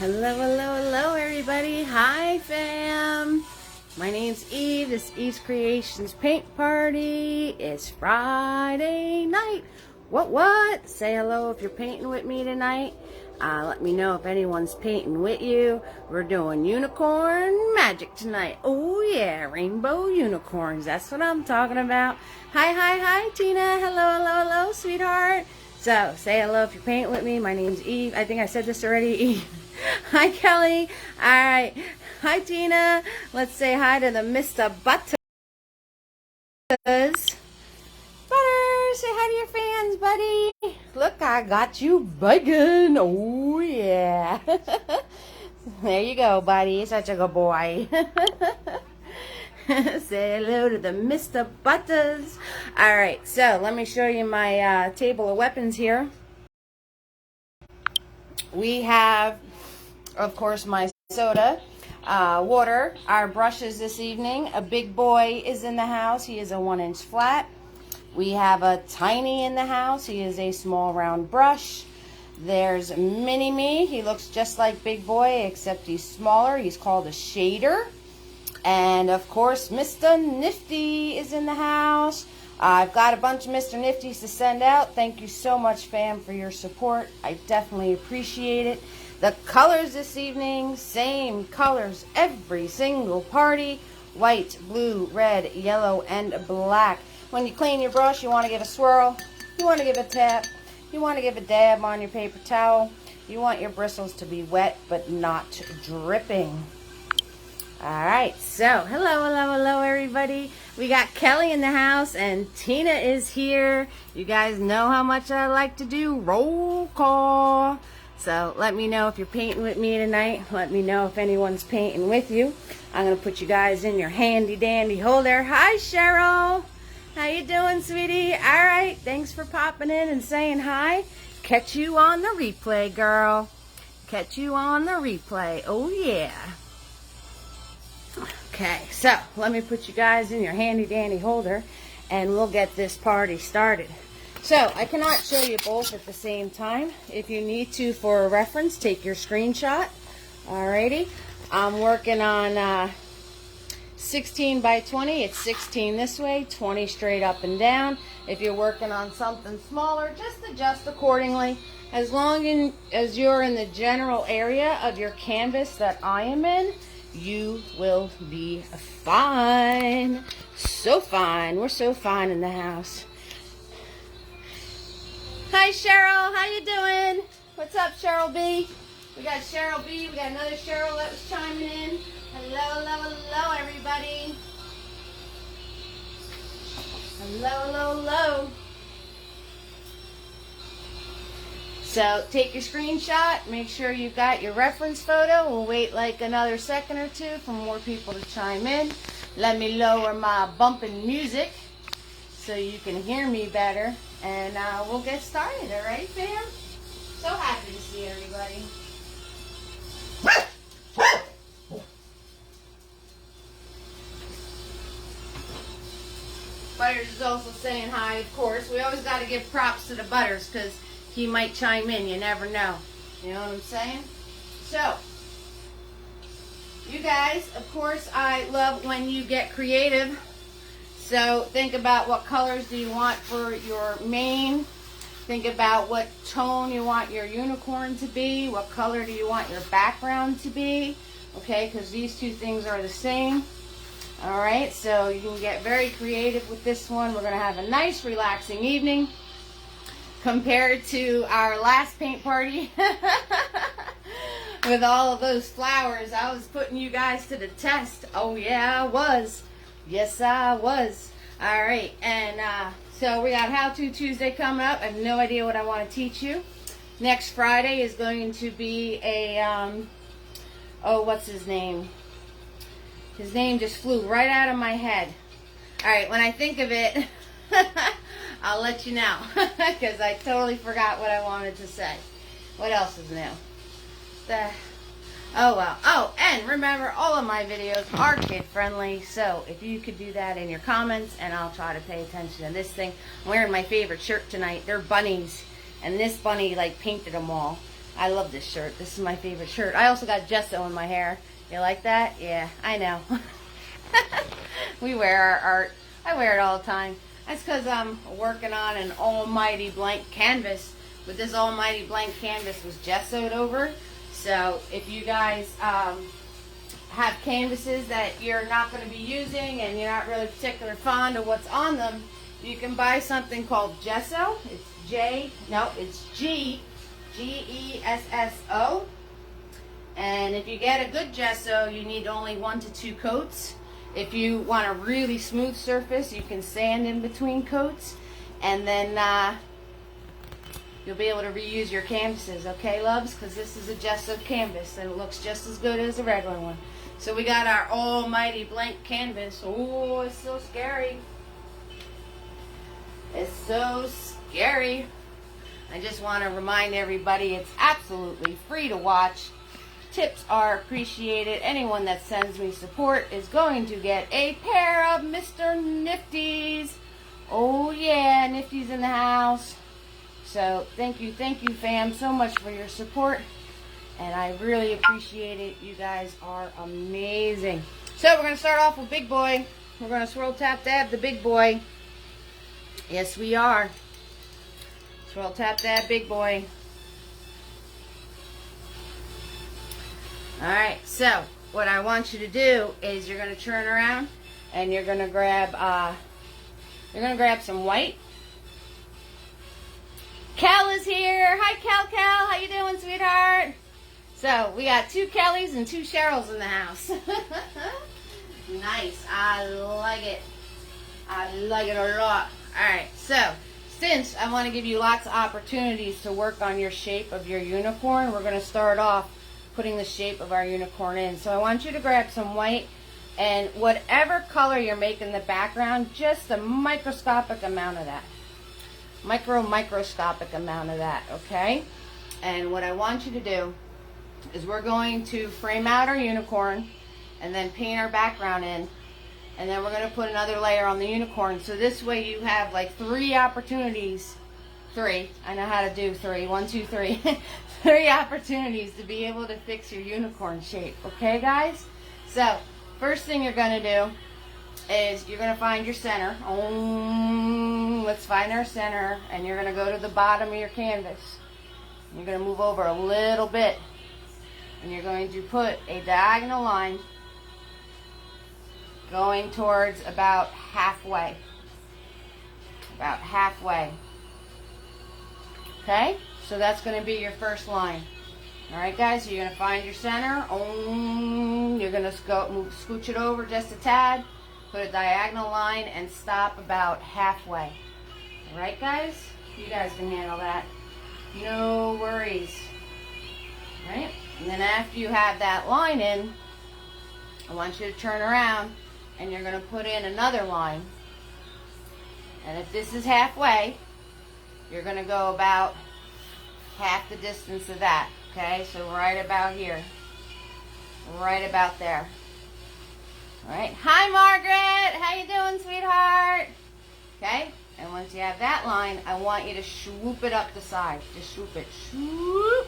Hello, hello, hello, everybody. Hi, fam. My name's Eve. This is Eve's Creations Paint Party. It's Friday night. What? Say hello if you're painting with me tonight. Let me know if anyone's painting with you. We're doing unicorn magic tonight. Oh, yeah, rainbow unicorns. That's what I'm talking about. Hi, Tina. Hello, sweetheart. So, say hello if you're painting with me. My name's Eve. I think I said this already, Eve. Hi, Kelly. All right. Hi, Tina. Let's say hi to the Mr. Butters. Butters, say hi to your fans, buddy. Look, I got you bacon. Oh, yeah. There you go, buddy. Such a good boy. Say hello to the Mr. Butters. All right, so let me show you my table of weapons here. We have, of course, my soda, water, our brushes this evening. A big boy is in the house. He is a 1-inch flat. We have a tiny in the house. He is a small round brush. There's Mini Me. He looks just like Big Boy, except he's smaller. He's called a shader. And, of course, Mr. Nifty is in the house. I've got a bunch of Mr. Nifties to send out. Thank you so much, fam, for your support. I definitely appreciate it. The colors this evening, same colors every single party. White, blue, red, yellow, and black. When you clean your brush, you want to give a swirl. You want to give a tap. You want to give a dab on your paper towel. You want your bristles to be wet but not dripping. Alright, so hello everybody. We got Kelly in the house and Tina is here. You guys know how much I like to do roll call. So let me know if you're painting with me tonight. Let me know if anyone's painting with you. I'm going to put you guys in your handy dandy holder. Hi, Cheryl. How you doing, sweetie? Alright, thanks for popping in and saying hi. Catch you on the replay, girl. Catch you on the replay. Oh, yeah. Okay, so let me put you guys in your handy dandy holder and we'll get this party started. So I cannot show you both at the same time. If you need to for a reference, take your screenshot. Alrighty, I'm working on 16 by 20. It's 16 this way, 20 straight up and down. If you're working on something smaller, just adjust accordingly. As long as you're in the general area of your canvas that I am in, you will be fine. So fine. We're so fine in the house. Hi, Cheryl. How you doing? What's up, Cheryl B? We got Cheryl B. We got another Cheryl that was chiming in. Hello, everybody. Hello. So take your screenshot, make sure you've got your reference photo. We'll wait like another second or two for more people to chime in. Let me lower my bumping music so you can hear me better. And we'll get started, alright, fam? So happy to see everybody. Butters is also saying hi, of course. We always got to give props to the Butters because he might chime in. You never know. You know what I'm saying? So, you guys, of course, I love when you get creative. So, think about what colors do you want for your mane. Think about what tone you want your unicorn to be. What color do you want your background to be. Okay, because these two things are the same. Alright, so you can get very creative with this one. We're going to have a nice, relaxing evening. Compared to our last paint party with all of those flowers, I was putting you guys to the test. Oh yeah, I was. Yes, I was. All right, and so we got How To Tuesday coming up. I have no idea what I want to teach you. Next Friday is going to be a oh, what's his name? His name just flew right out of my head. All right, when I think of it. I'll let you know because I totally forgot what I wanted to say. What else is new? Oh well. Oh, and remember, all of my videos are kid friendly, so if you could do that in your comments, and I'll try to pay attention to this thing. I'm wearing my favorite shirt tonight. They're bunnies, and this bunny like painted them all. I love this shirt. This is my favorite shirt. I also got gesso in my hair. You like that? Yeah, I know. We wear our art. I wear it all the time. That's because I'm working on an almighty blank canvas. But this almighty blank canvas was gessoed over. So if you guys have canvases that you're not going to be using and you're not really particularly fond of what's on them, you can buy something called gesso. It's G-E-S-S-O. And if you get a good gesso, you need only 1 to 2 coats. If you want a really smooth surface, you can sand in between coats, and then you'll be able to reuse your canvases, okay, loves? Because this is a gesso canvas, and it looks just as good as a regular one. So we got our almighty blank canvas. Oh, it's so scary. It's so scary. I just want to remind everybody it's absolutely free to watch. Tips are appreciated. Anyone that sends me support is going to get a pair of Mr. Nifties. Oh yeah, Nifty's in the house. So thank you, fam, so much for your support. And I really appreciate it. You guys are amazing. So we're going to start off with Big Boy. We're going to swirl, tap, dab the Big Boy. Yes, we are. Swirl, tap, dab Big Boy. Alright, so what I want you to do is you're going to turn around and you're going to grab some white. Cal is here. Hi, Cal. How you doing, sweetheart? So we got 2 Kellys and 2 Cheryls in the house. Nice. I like it. I like it a lot. Alright, so since I want to give you lots of opportunities to work on your shape of your unicorn, we're going to start off putting the shape of our unicorn in. So I want you to grab some white, and whatever color you're making the background, just a microscopic amount of that. Microscopic amount of that, okay? And what I want you to do is we're going to frame out our unicorn and then paint our background in, and then we're going to put another layer on the unicorn. So this way you have like 3 opportunities. 3. I know how to do 3. 1, 2, 3. 3 opportunities to be able to fix your unicorn shape. Okay, guys? So, first thing you're going to do is you're going to find your center. Let's find our center. And you're going to go to the bottom of your canvas. You're going to move over a little bit. And you're going to put a diagonal line going towards about halfway. About halfway. Okay? So that's going to be your first line. Alright, guys, so you're going to find your center. You're going to scooch it over just a tad. Put a diagonal line and stop about halfway. Alright, guys? You guys can handle that. No worries. Alright? And then after you have that line in, I want you to turn around and you're going to put in another line. And if this is halfway, you're going to go about half the distance of that. Okay, so right about here. Right about there. Alright, hi Margaret! How you doing, sweetheart? Okay, and once you have that line, I want you to swoop it up the side. Just swoop it. Swoop!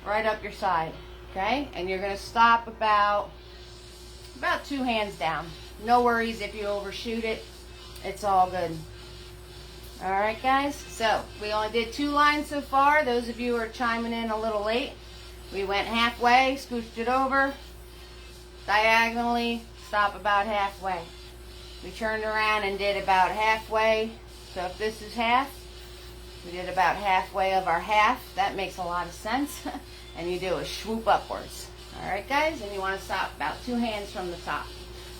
Right up your side. Okay, and you're going to stop about 2 hands down. No worries if you overshoot it. It's all good. Alright, guys, so we only did 2 lines so far. Those of you who are chiming in a little late, we went halfway, scooched it over, diagonally, stop about halfway. We turned around and did about halfway. So if this is half, we did about halfway of our half. That makes a lot of sense. And you do a swoop upwards. Alright, guys, and you want to stop about 2 hands from the top.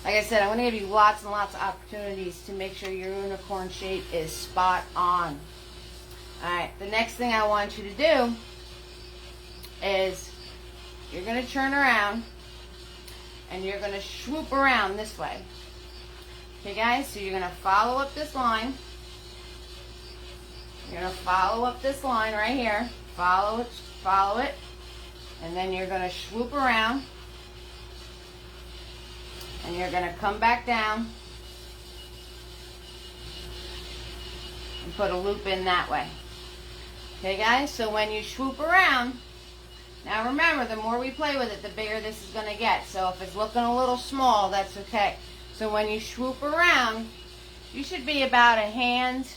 Like I said, I'm going to give you lots and lots of opportunities to make sure your unicorn shape is spot on. Alright, the next thing I want you to do is you're going to turn around and you're going to swoop around this way. Okay, guys, so you're going to follow up this line. You're going to follow up this line right here. Follow it. And then you're going to swoop around. And you're going to come back down and put a loop in that way. Okay, guys, so when you swoop around, now remember, the more we play with it, the bigger this is going to get. So if it's looking a little small, that's okay. So when you swoop around, you should be about a hand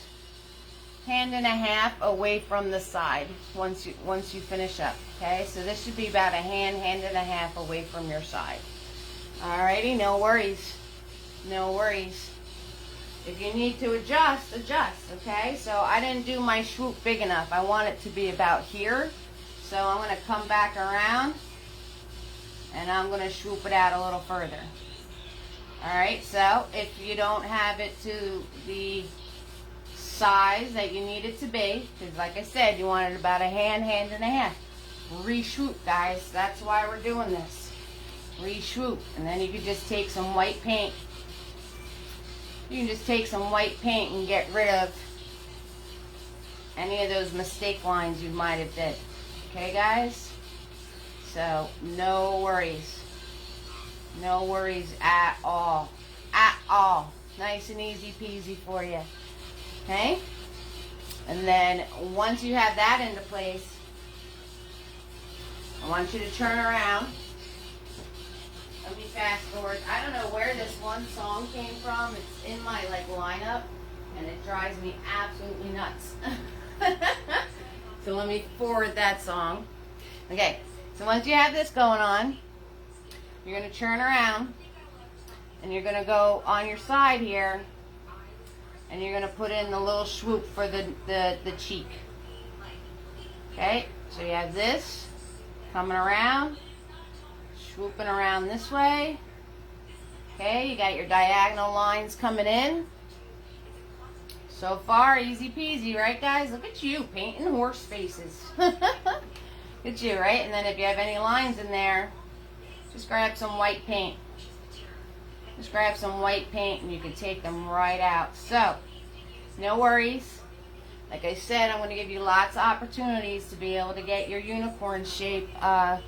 and a half away from the side once you finish up. Okay, so this should be about a hand and a half away from your side. Alrighty, no worries. No worries. If you need to adjust, okay? So I didn't do my swoop big enough. I want it to be about here. So I'm going to come back around and I'm going to swoop it out a little further. Alright, so if you don't have it to the size that you need it to be, because like I said, you want it about a hand and a half. Re-swoop, guys. That's why we're doing this. Re-swoop. And then you can just take some white paint. You can just take some white paint and get rid of any of those mistake lines you might have did. Okay, guys? So, no worries. No worries at all. At all. Nice and easy peasy for you. Okay? And then, once you have that into place, I want you to turn around. Let me fast forward. I don't know where this one song came from. It's in my lineup, and it drives me absolutely nuts. So let me forward that song. Okay, so once you have this going on, you're going to turn around, and you're going to go on your side here, and you're going to put in the little swoop for the cheek. Okay, so you have this coming around, swooping around this way. Okay, you got your diagonal lines coming in. So far, easy peasy, right, guys? Look at you, painting horse faces. Look at you, right? And then if you have any lines in there, just grab some white paint. Just grab some white paint and you can take them right out. So, no worries. Like I said, I'm going to give you lots of opportunities to be able to get your unicorn shape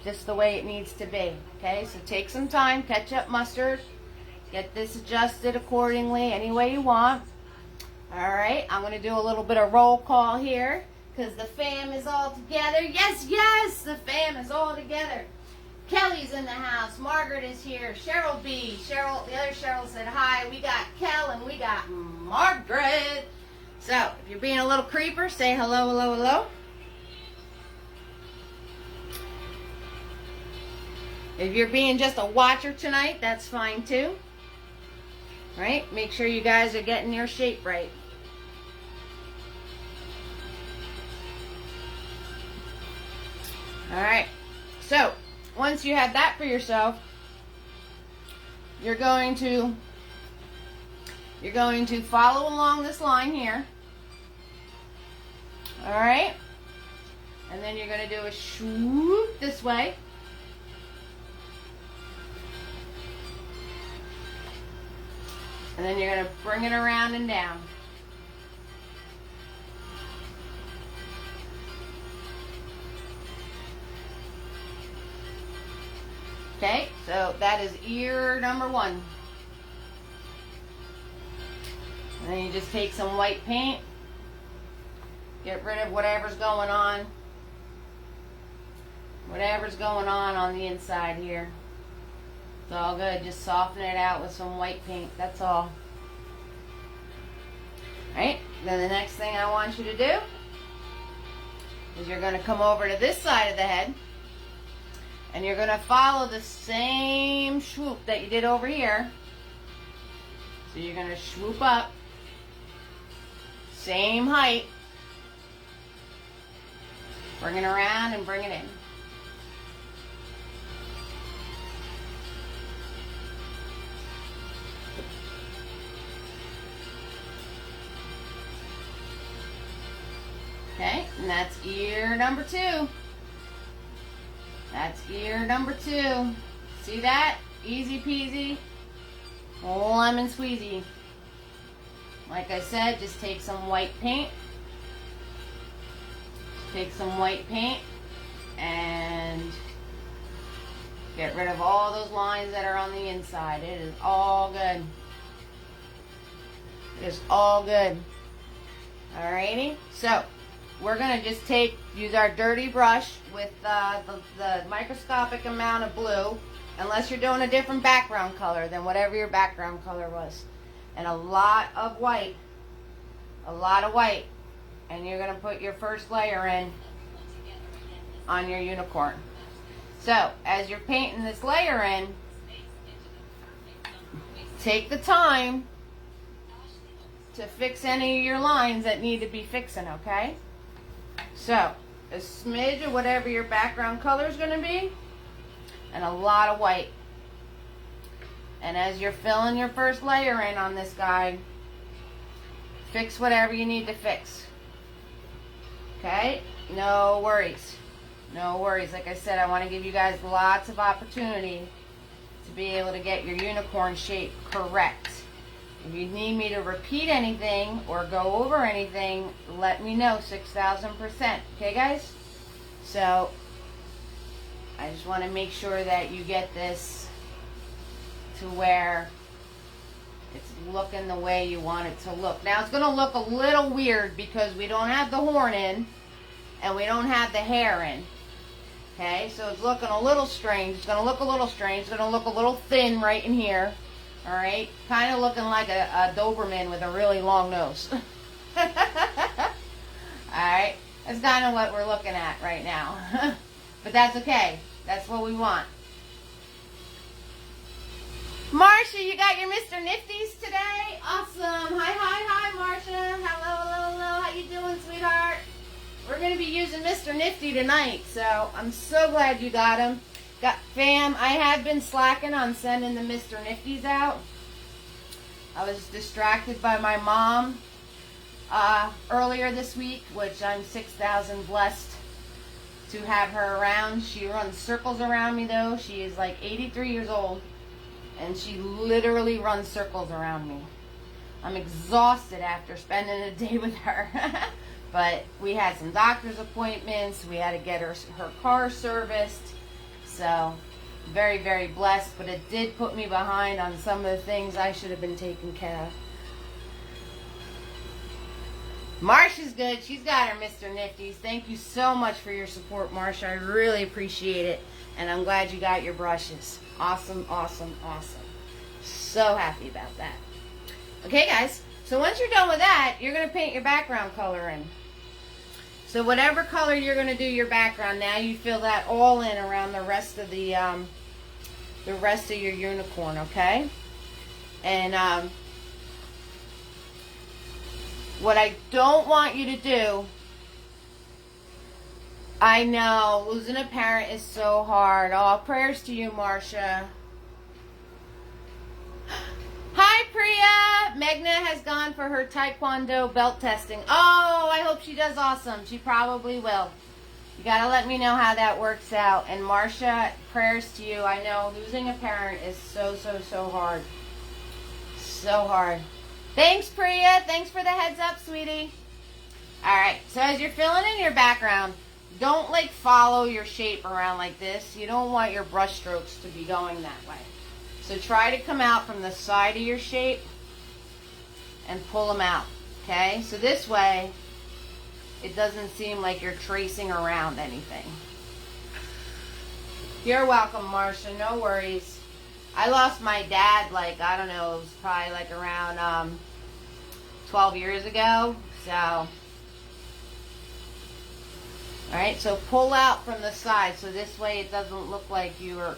just the way it needs to be. Okay, so take some time, ketchup, mustard. Get this adjusted accordingly any way you want. Alright, I'm going to do a little bit of roll call here because the fam is all together. Yes, yes, the fam is all together. Kelly's in the house. Margaret is here. Cheryl B. Cheryl, the other Cheryl said hi. We got Kel and we got Margaret. So, if you're being a little creeper, say hello, hello, hello. If you're being just a watcher tonight, that's fine too. Right? Make sure you guys are getting your shape right. Alright. So, once you have that for yourself, you're going to follow along this line here. Alright? And then you're going to do a swoop this way. And then you're going to bring it around and down. Okay, so that is ear number 1. And then you just take some white paint. Get rid of whatever's going on. Whatever's going on the inside here. It's all good. Just soften it out with some white paint. That's all. Alright, then the next thing I want you to do is you're going to come over to this side of the head and you're going to follow the same swoop that you did over here. So you're going to swoop up, same height, bring it around and bring it in. Okay, and that's ear number 2. That's ear number 2. See that? Easy peasy, lemon squeezy. Like I said, just take some white paint. Take some white paint and get rid of all those lines that are on the inside. It is all good. It is all good. Alrighty, so we're going to just use our dirty brush with the microscopic amount of blue, unless you're doing a different background color than whatever your background color was. And a lot of white. And you're going to put your first layer in on your unicorn. So, as you're painting this layer in, take the time to fix any of your lines that need to be fixing, okay? So, a smidge of whatever your background color is going to be, and a lot of white. And as you're filling your first layer in on this guy, fix whatever you need to fix. Okay? No worries. No worries. Like I said, I want to give you guys lots of opportunity to be able to get your unicorn shape correct. If you need me to repeat anything or go over anything, let me know. 6,000%. Okay, guys? So, I just want to make sure that you get this to where it's looking the way you want it to look. Now, it's going to look a little weird because we don't have the horn in and we don't have the hair in. Okay, so it's looking a little strange. It's going to look a little strange. It's going to look a little thin right in here. All right, kind of looking like a Doberman with a really long nose. All right, that's kind of what we're looking at right now. But that's okay. That's what we want. Marsha, you got your Mr. Nifties today? Awesome. Hi, Marsha. Hello. How you doing, sweetheart? We're going to be using Mr. Nifty tonight, so I'm so glad you got him. Fam, I have been slacking on sending the Mr. Nifties out. I was distracted by my mom earlier this week, which I'm 6,000 blessed to have her around. She runs circles around me, though. She is like 83 years old, and she literally runs circles around me. I'm exhausted after spending a day with her. But we had some doctor's appointments. We had to get her car serviced. So, very, very blessed. But it did put me behind on some of the things I should have been taking care of. Marsha's good. She's got her Mr. Nifties. Thank you so much for your support, Marsha. I really appreciate it. And I'm glad you got your brushes. Awesome. So happy about that. Okay, guys. So once you're done with that, you're going to paint your background color in. So whatever color you're going to do your background, now you fill that all in around the rest of your unicorn, okay? And what I don't want you to do, I know losing a parent is so hard. Oh, prayers to you, Marsha. Hi, Priya. Meghna has gone for her Taekwondo belt testing. Oh, I hope she does awesome. She probably will. You got to let me know how that works out. And Marsha, prayers to you. I know losing a parent is so hard. So hard. Thanks, Priya. Thanks for the heads up, sweetie. All right. So as you're filling in your background, don't like follow your shape around like this. You don't want your brush strokes to be going that way. So try to come out from the side of your shape and pull them out, okay? So this way, it doesn't seem like you're tracing around anything. You're welcome, Marsha. No worries. I lost my dad, like, I don't know, it was probably like around 12 years ago. So, all right, so pull out from the side. So this way it doesn't look like you're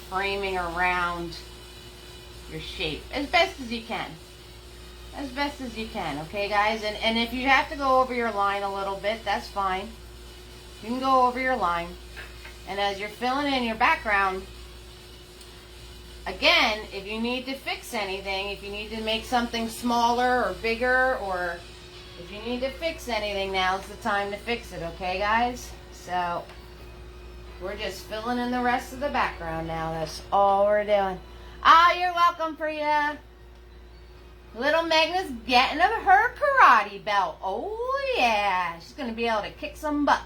framing around your shape as best as you can. As best as you can, okay, guys? And if you have to go over your line a little bit, that's fine. You can go over your line. And as you're filling in your background, again, if you need to fix anything, if you need to make something smaller or bigger, or if you need to fix anything, now's the time to fix it, okay, guys? So, we're just filling in the rest of the background now. That's all we're doing. Ah, you're welcome, Priya. Little Meghna's getting her karate belt. Oh, yeah. She's going to be able to kick some butt.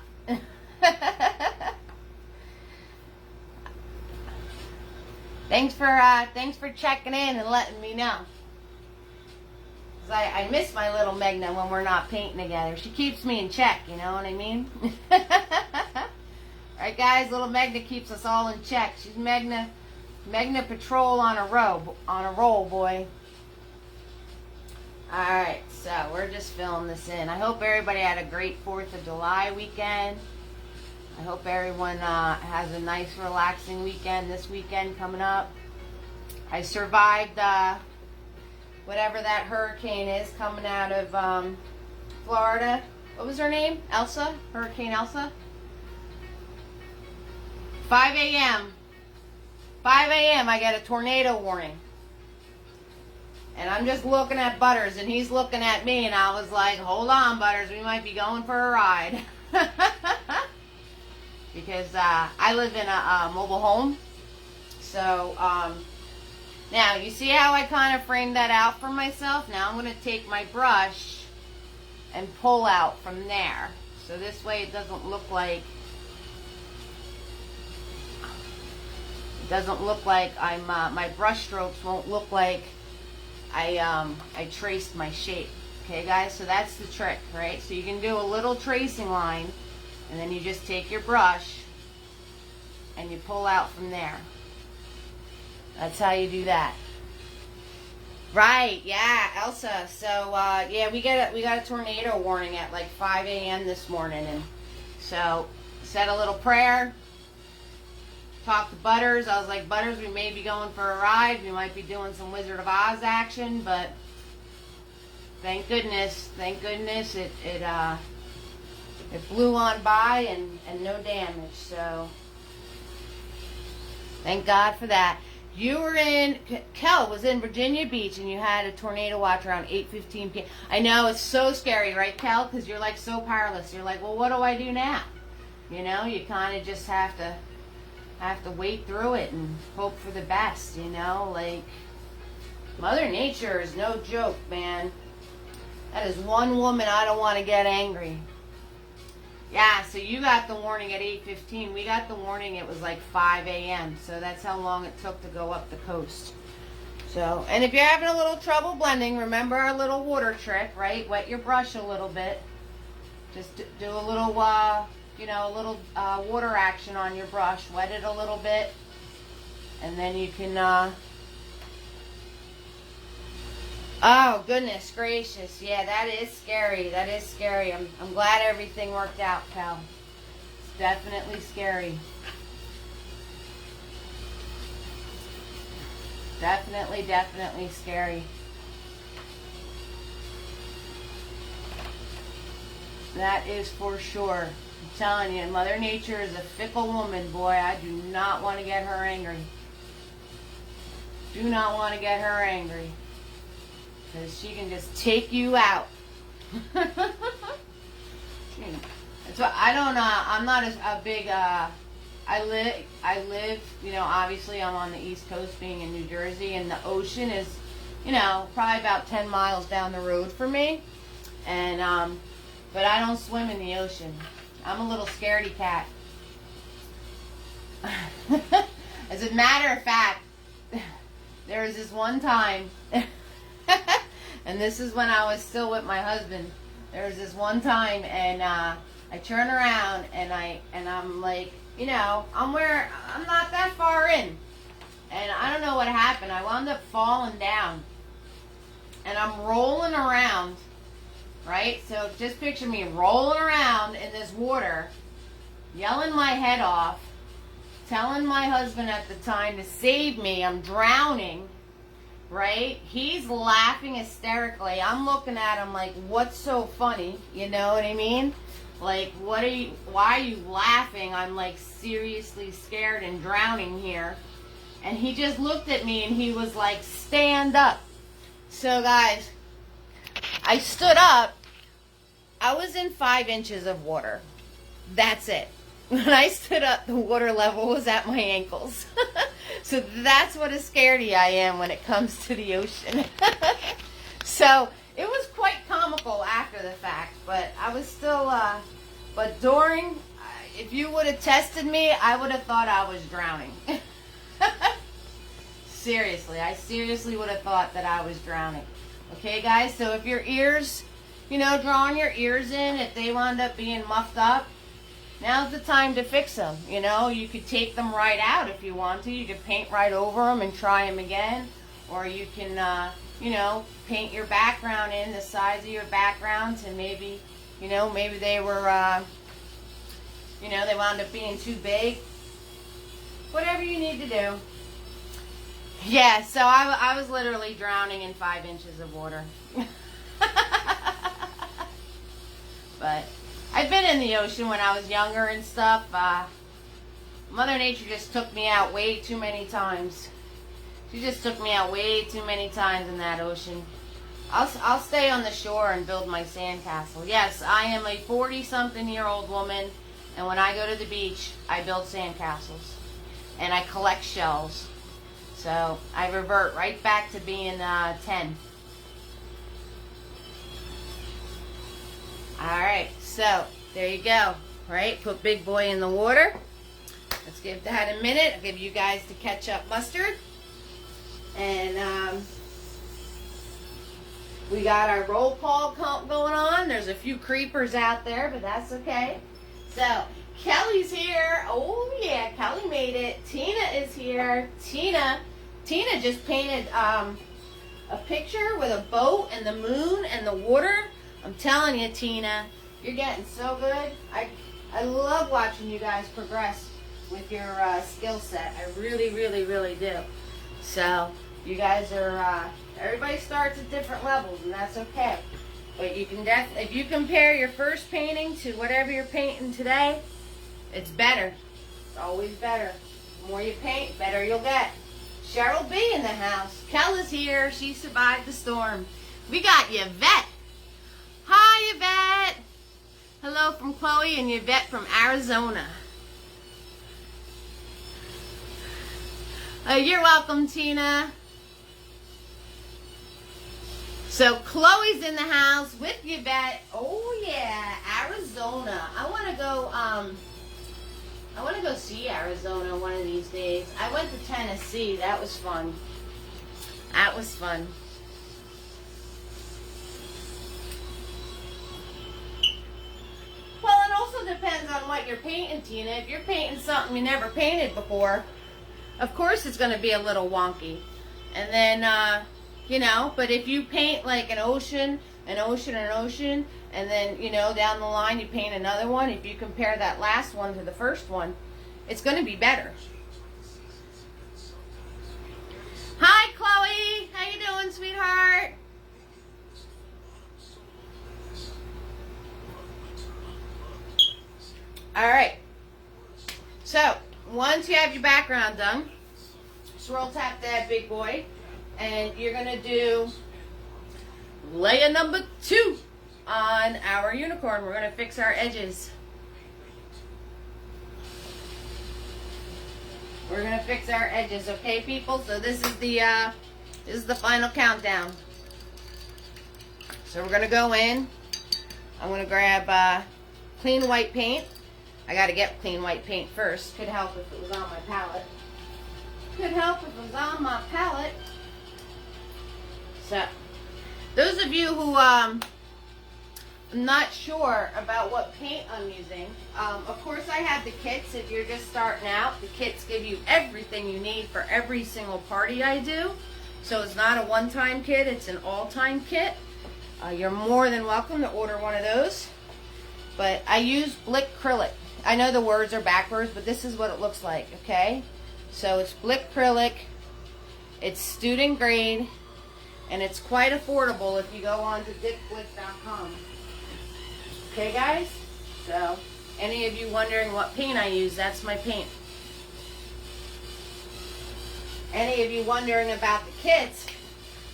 Thanks for checking in and letting me know. 'Cause I miss my little Megna when we're not painting together. She keeps me in check, you know what I mean? Alright guys, little Megna keeps us all in check. She's Megna Patrol on a roll, boy. Alright, so we're just filling this in. I hope everybody had a great 4th of July weekend. I hope everyone has a nice relaxing weekend this weekend coming up. I survived whatever that hurricane is coming out of Florida. What was her name? Elsa? Hurricane Elsa? 5 a.m. 5 a.m. I get a tornado warning. And I'm just looking at Butters, and he's looking at me, and I was like, hold on, Butters, we might be going for a ride. Because I live in a mobile home. So, now, you see how I kind of framed that out for myself? Now I'm going to take my brush and pull out from there. So this way it doesn't look like I'm, my brush strokes won't look like I traced my shape. Okay guys, so that's the trick, right? So you can do a little tracing line, and then you just take your brush and you pull out from there. That's how you do that. Right, yeah, Elsa. So, yeah, we got a tornado warning at like 5 a.m. this morning. And so, said a little prayer. Talked to Butters. I was like, Butters, we may be going for a ride. We might be doing some Wizard of Oz action. But thank goodness it flew on by and no damage. So, thank God for that. You were Kel was in Virginia Beach, and you had a tornado watch around 8:15 p.m. I know, it's so scary, right, Kel? Because you're like so powerless. You're like, well, what do I do now? You know, you kind of just have to wait through it and hope for the best, you know? Like, Mother Nature is no joke, man. That is one woman I don't want to get angry. Yeah, so you got the warning at 8:15. We got the warning, it was like 5 a.m. So that's how long it took to go up the coast. So, and if you're having a little trouble blending, remember our little water trick, right? Wet your brush a little bit. Just do a little, you know, a little water action on your brush. Wet it a little bit. And then you can, oh, goodness gracious. Yeah, that is scary. That is scary. I'm glad everything worked out, Cal. It's definitely scary. Definitely scary. That is for sure. I'm telling you, Mother Nature is a fickle woman, boy. I do not want to get her angry. Do not want to get her angry. Because she can just take you out. That's what I don't. I'm not a big. I live. You know, obviously I'm on the East Coast, being in New Jersey, and the ocean is, you know, probably about 10 miles down the road for me. And but I don't swim in the ocean. I'm a little scaredy cat. As a matter of fact, there was this one time. And this is when I was still with my husband. There was this one time, and I turn around, and I'm like, you know, I'm not that far in, and I don't know what happened. I wound up falling down, and I'm rolling around, right? So just picture me rolling around in this water, yelling my head off, telling my husband at the time to save me. I'm drowning. Right? He's laughing hysterically. I'm looking at him like, what's so funny? You know what I mean? Like, why are you laughing? I'm like seriously scared and drowning here. And he just looked at me and he was like, stand up. So guys, I stood up. I was in 5 inches of water. That's it. When I stood up, the water level was at my ankles. So that's what a scaredy I am when it comes to the ocean. So it was quite comical after the fact, but I was still, but during, if you would have tested me, I would have thought I was drowning. Seriously, I seriously would have thought that I was drowning. Okay, guys, so if your ears, you know, drawing your ears in, if they wound up being muffed up, now's the time to fix them. You know, you could take them right out if you want to. You could paint right over them and try them again. Or you can, you know, paint your background in, the size of your background, and maybe, you know, maybe they were, you know, they wound up being too big. Whatever you need to do. Yeah, so I was literally drowning in 5 inches of water. But I've been in the ocean when I was younger and stuff. Mother Nature just took me out way too many times. She just took me out way too many times in that ocean. I'll stay on the shore and build my sandcastle. Yes, I am a 40-something-year-old woman, and when I go to the beach, I build sandcastles. And I collect shells. So I revert right back to being 10. Alright, so there you go. Right, put big boy in the water. Let's give that a minute. I'll give you guys the ketchup mustard. And we got our roll call going on. There's a few creepers out there, but that's okay. So Kelly's here. Oh yeah, Kelly made it. Tina is here. Tina just painted a picture with a boat and the moon and the water. I'm telling you, Tina, you're getting so good. I love watching you guys progress with your skill set. I really, really, really do. So you guys are, everybody starts at different levels, and that's okay. But you can if you compare your first painting to whatever you're painting today, it's better. It's always better. The more you paint, better you'll get. Cheryl B in the house. Kel is here. She survived the storm. We got Yvette. Hi, Yvette. Hello from Chloe and Yvette from Arizona. You're welcome, Tina. So Chloe's in the house with Yvette. Oh yeah, Arizona. I want to go see Arizona one of these days. I went to Tennessee. That was fun. That was fun. Well, it also depends on what you're painting, Tina. If you're painting something you never painted before, of course it's going to be a little wonky. And then, you know, but if you paint like an ocean, and then, you know, down the line you paint another one, if you compare that last one to the first one, it's going to be better. Hi, Chloe. How you doing, sweetheart? All right. So, once you have your background done, swirl tap that big boy, and you're going to do layer number 2 on our unicorn. We're going to fix our edges. We're going to fix our edges, okay, people? So this is the final countdown. So we're going to go in. I'm going to grab clean white paint. I got to get clean white paint first. Could help if it was on my palette. Could help if it was on my palette. So, those of you who I'm not sure about what paint I'm using, of course I have the kits. If you're just starting out, the kits give you everything you need for every single party I do. So it's not a one-time kit, it's an all-time kit. You're more than welcome to order one of those. But I use Blick Acrylic. I know the words are backwards, but this is what it looks like, okay? So it's Blick Acrylic, it's student grade, and it's quite affordable if you go on to dickblick.com. Okay, guys? So, any of you wondering what paint I use, that's my paint. Any of you wondering about the kits,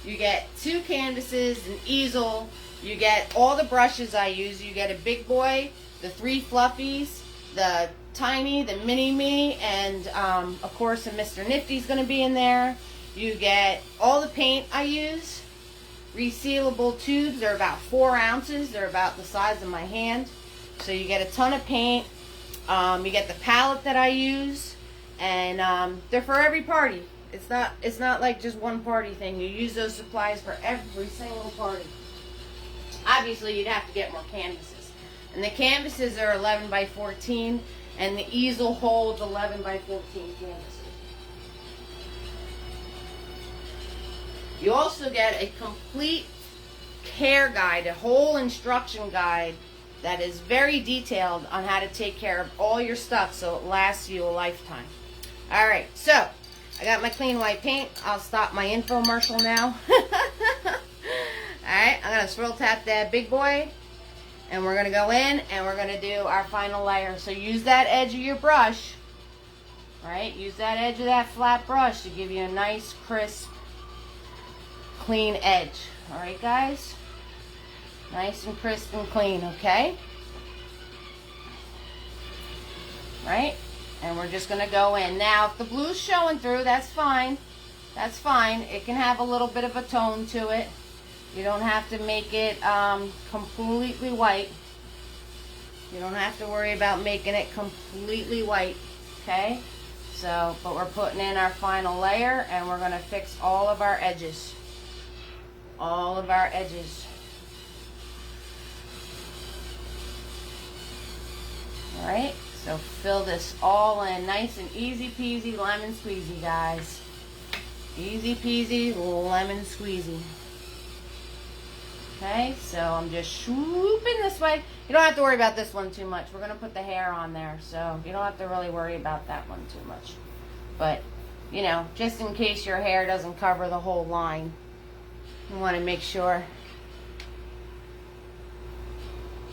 you get 2 canvases, an easel, you get all the brushes I use. You get a big boy, the 3 fluffies, the tiny, the mini, and of course a Mr. Nifty's going to be in there. You get all the paint I use. Resealable tubes. They're about 4 ounces. They're about the size of my hand. So you get a ton of paint. You get the palette that I use. And they're for every party. It's not like just one party thing. You use those supplies for every single party. Obviously, you'd have to get more canvases. And the canvases are 11 by 14, and the easel holds 11 by 14 canvases. You also get a complete care guide, a whole instruction guide that is very detailed on how to take care of all your stuff so it lasts you a lifetime. Alright, so I got my clean white paint. I'll stop my infomercial now. Alright, I'm going to swirl tap that big boy, and we're going to go in and we're going to do our final layer. So use that edge of your brush, right? Use that edge of that flat brush to give you a nice, crisp, clean edge. Alright, guys? Nice and crisp and clean, okay? Right? And we're just going to go in. Now, if the blue's showing through, that's fine. That's fine. It can have a little bit of a tone to it. You don't have to make it completely white. You don't have to worry about making it completely white, okay? So, but we're putting in our final layer, and we're going to fix all of our edges. All of our edges. Alright, so fill this all in. Nice and easy peasy lemon squeezy, guys. Easy peasy lemon squeezy. Okay, so I'm just swooping this way. You don't have to worry about this one too much. We're going to put the hair on there, so you don't have to really worry about that one too much. But, you know, just in case your hair doesn't cover the whole line, you want to make sure.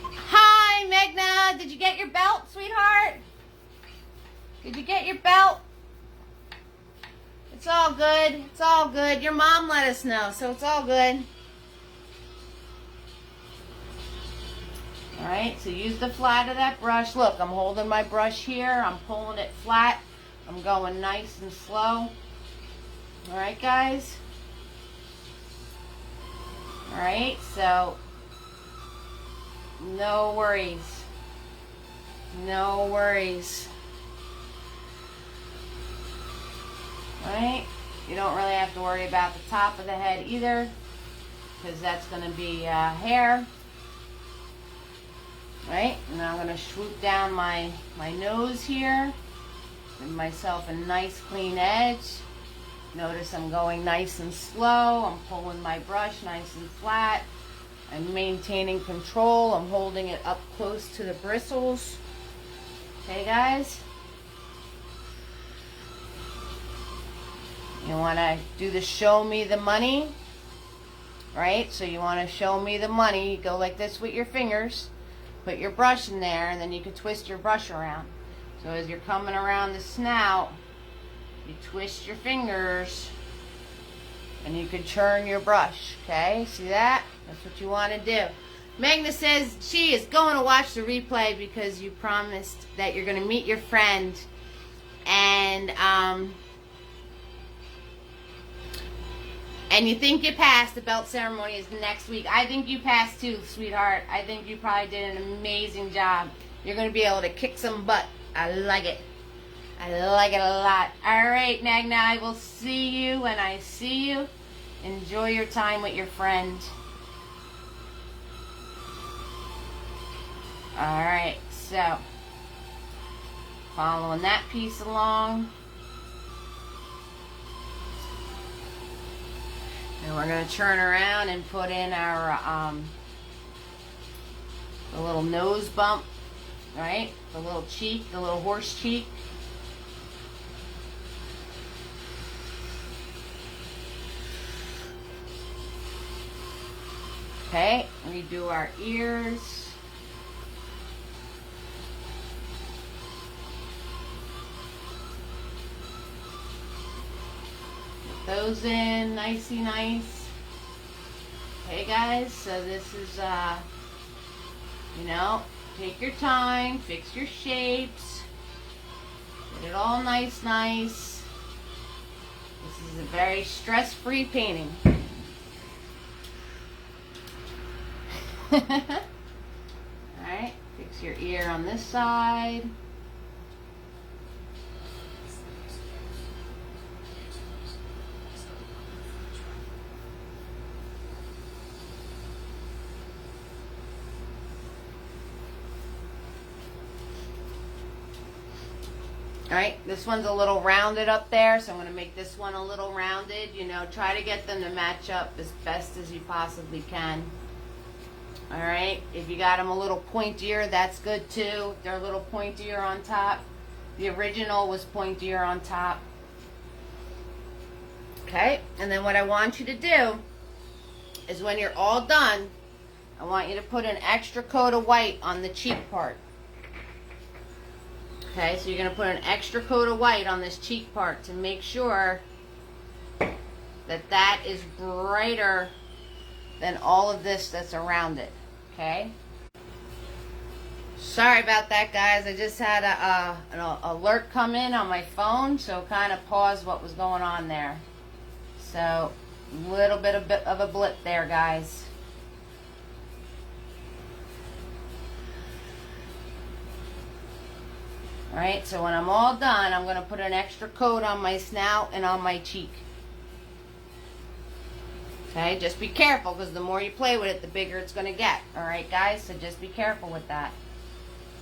Hi, Megna. Did you get your belt, sweetheart? Did you get your belt? It's all good. It's all good. Your mom let us know, so it's all good. Alright, so use the flat of that brush. Look, I'm holding my brush here. I'm pulling it flat. I'm going nice and slow. Alright, guys? Alright, so no worries. No worries. Alright? You don't really have to worry about the top of the head either, because that's going to be hair. Right, and now I'm going to swoop down my nose here. Give myself a nice clean edge. Notice I'm going nice and slow. I'm pulling my brush nice and flat. I'm maintaining control. I'm holding it up close to the bristles. Okay, guys? You want to do the show me the money. Right, so you want to show me the money. You go like this with your fingers. Put your brush in there, and then you can twist your brush around. So as you're coming around the snout, you twist your fingers, and you can churn your brush, okay? See that? That's what you want to do. Magna says she is going to watch the replay because you promised that you're going to meet your friend, and you think you passed. The belt ceremony is next week. I think you passed too, sweetheart. I think you probably did an amazing job. You're going to be able to kick some butt. I like it. I like it a lot. All right, Magna, I will see you when I see you. Enjoy your time with your friend. All right, so following that piece along. And we're going to turn around and put in our the little nose bump, right? The little cheek, the little horse cheek. Okay, redo our ears. Those in nicey nice. Okay, guys, so this is you know, take your time, fix your shapes, get it all nice. This is a very stress-free painting. Alright, fix your ear on this side. Alright, this one's a little rounded up there, so I'm going to make this one a little rounded. You know, try to get them to match up as best as you possibly can. Alright, if you got them a little pointier, that's good too. If they're a little pointier on top. The original was pointier on top. Okay, and then what I want you to do is when you're all done, I want you to put an extra coat of white on the cheek part. Okay, so you're going to put an extra coat of white on this cheek part to make sure that that is brighter than all of this that's around it. Okay? Sorry about that, guys. I just had an alert come in on my phone, so kind of paused what was going on there. So, a little bit of a blip there, guys. Alright, so when I'm all done, I'm going to put an extra coat on my snout and on my cheek. Okay, just be careful, because the more you play with it, the bigger it's going to get. Alright, guys, so just be careful with that.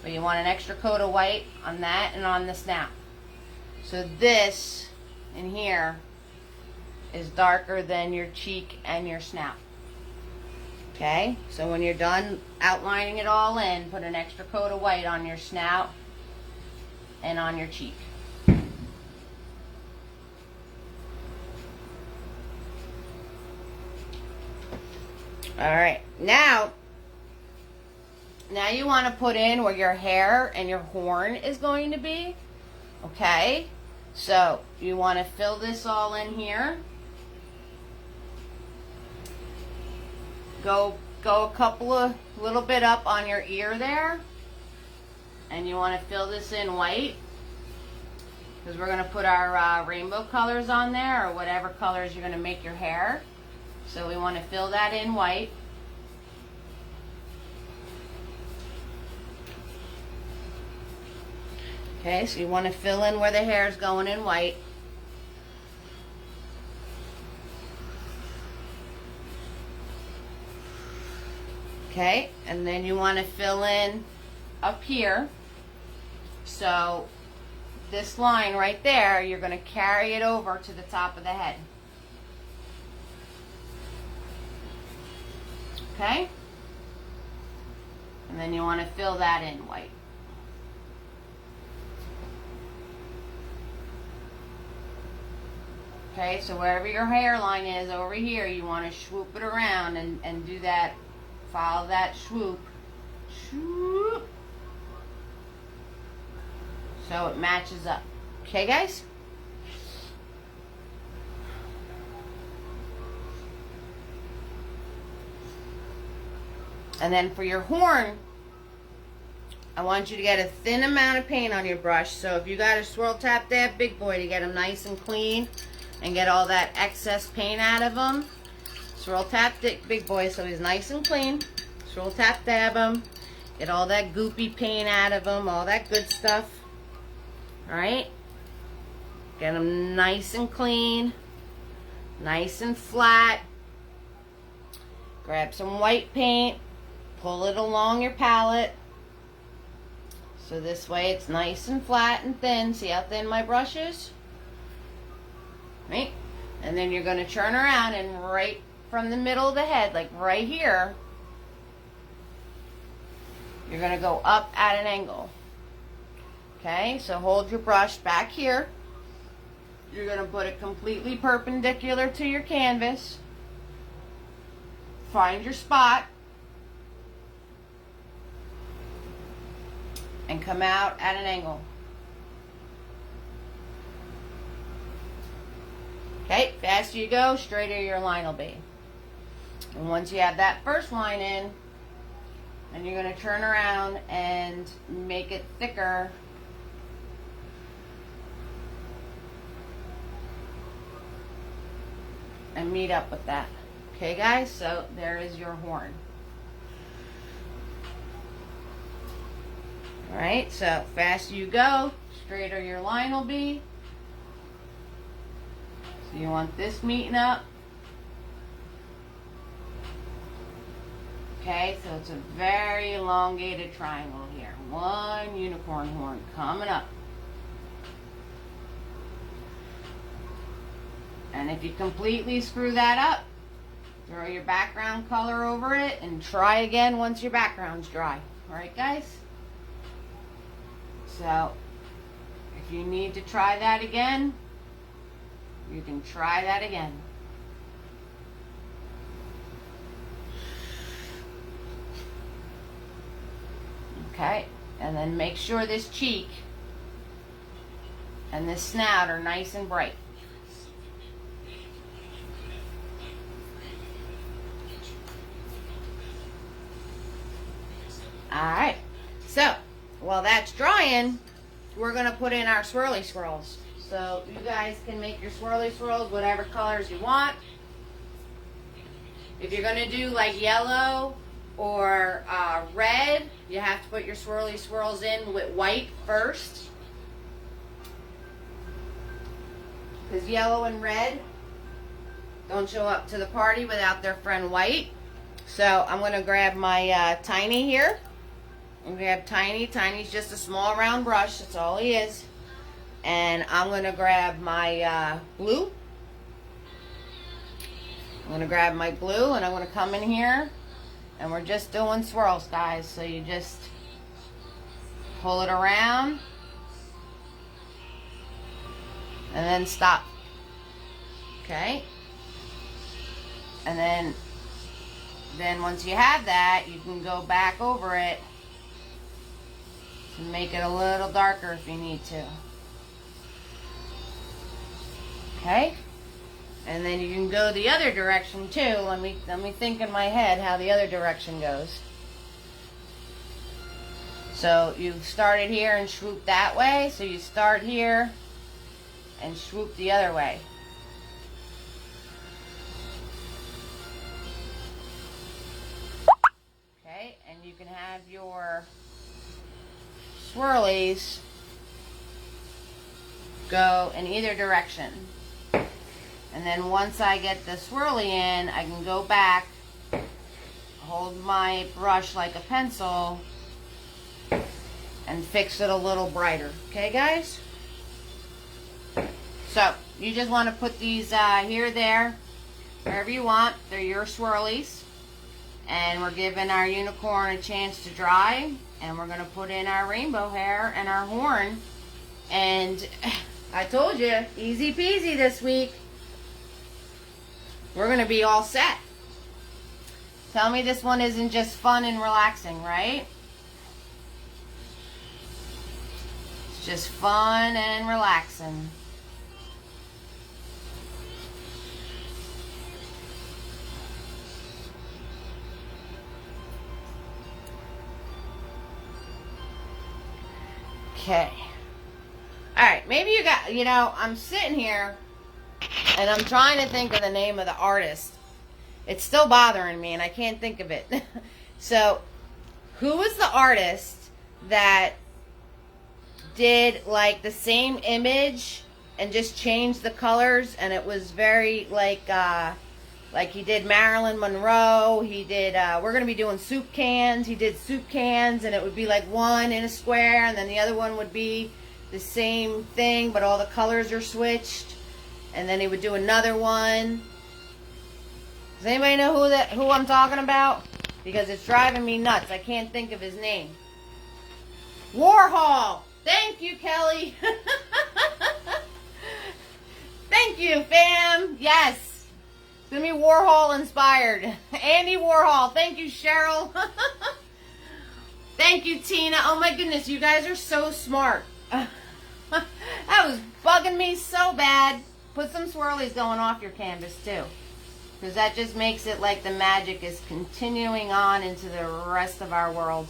But you want an extra coat of white on that and on the snout. So this in here is darker than your cheek and your snout. Okay, so when you're done outlining it all in, put an extra coat of white on your snout and on your cheek. Alright, now you want to put in where your hair and your horn is going to be. Okay, so you want to fill this all in here. Go a little bit up on your ear there. And you want to fill this in white, because we're going to put our rainbow colors on there, or whatever colors you're going to make your hair. So we want to fill that in white. Okay, so you want to fill in where the hair is going in white. Okay, and then you want to fill in up here. So this line right there, you're going to carry it over to the top of the head. Okay? And then you want to fill that in white. Okay, so wherever your hairline is over here, you want to swoop it around and do that, follow that swoop. Swoop. So it matches up. Okay, guys? And then for your horn, I want you to get a thin amount of paint on your brush. So if you got a Swirl Tap Dab Big Boy to get them nice and clean and get all that excess paint out of them, Swirl Tap Big Boy so he's nice and clean. Swirl Tap Dab him. Get all that goopy paint out of them, all that good stuff. Alright? Get them nice and clean, nice and flat. Grab some white paint, pull it along your palette. So this way it's nice and flat and thin. See how thin my brush is? Right? And then you're going to turn around and right from the middle of the head, like right here, you're going to go up at an angle. Okay, so hold your brush back here. You're going to put it completely perpendicular to your canvas. Find your spot. And come out at an angle. Okay, faster you go, straighter your line will be. And once you have that first line in, then you're going to turn around and make it thicker. And meet up with that. Okay, guys, so there is your horn. Alright, so faster you go, straighter your line will be. So you want this meeting up. Okay, so it's a very elongated triangle here. One unicorn horn coming up. And if you completely screw that up, throw your background color over it and try again once your background's dry. Alright guys? So, if you need to try that again, you can try that again. Okay, and then make sure this cheek and this snout are nice and bright. Alright, so while that's drying, we're going to put in our Swirly Swirls. So you guys can make your Swirly Swirls whatever colors you want. If you're going to do like yellow or red, you have to put your Swirly Swirls in with white first. Because yellow and red don't show up to the party without their friend white. So I'm going to grab my Tiny here. I'm going to grab Tiny. Tiny's just a small round brush. That's all he is. And I'm going to grab my blue. I'm going to grab my blue and I'm going to come in here. And we're just doing swirls, guys. So you just pull it around. And then stop. Okay? And then once you have that, you can go back over it and make it a little darker if you need to. Okay? And then you can go the other direction too. Let me think in my head how the other direction goes. So you started here and swoop that way. So you start here and swoop the other way. Okay, and you can have your swirlies go in either direction. And then once I get the swirly in, I can go back, hold my brush like a pencil, and fix it a little brighter. Okay, guys? So, you just want to put these here, there, wherever you want. They're your swirlies. And we're giving our unicorn a chance to dry. And we're going to put in our rainbow hair and our horn. And I told you, easy peasy this week. We're going to be all set. Tell me this one isn't just fun and relaxing, right? It's just fun and relaxing. Okay. Alright, maybe you got, I'm sitting here and I'm trying to think of the name of the artist. It's still bothering me and I can't think of it. So, who was the artist that did like the same image and just changed the colors, and it was very like he did Marilyn Monroe, he did, we're going to be doing soup cans, he did soup cans, and it would be like one in a square, and then the other one would be the same thing, but all the colors are switched, and then he would do another one. Does anybody know who I'm talking about? Because it's driving me nuts. I can't think of his name. Warhol! Thank you, Kelly! Thank you, fam! Yes! It's going to be Warhol inspired. Andy Warhol. Thank you, Cheryl. Thank you, Tina. Oh my goodness, you guys are so smart. That was bugging me so bad. Put some swirlies going off your canvas too. Because that just makes it like the magic is continuing on into the rest of our world.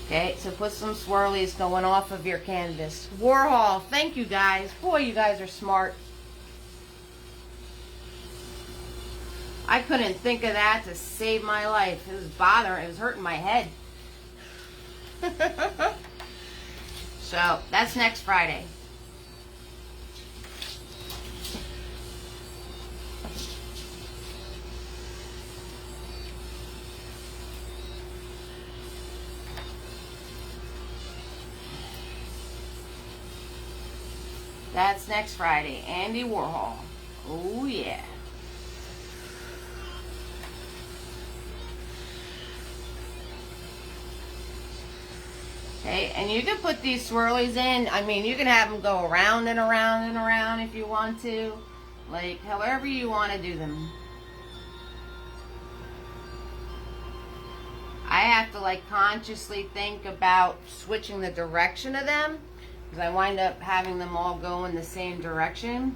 Okay, so put some swirlies going off of your canvas. Warhol, thank you guys. Boy, you guys are smart. I couldn't think of that to save my life. It was bothering, it was hurting my head. So, that's next Friday. That's next Friday. Andy Warhol. Oh, yeah. Okay, and you can put these swirlies in. I mean, you can have them go around and around and around if you want to. Like, however you want to do them. I have to, like, consciously think about switching the direction of them, because I wind up having them all go in the same direction.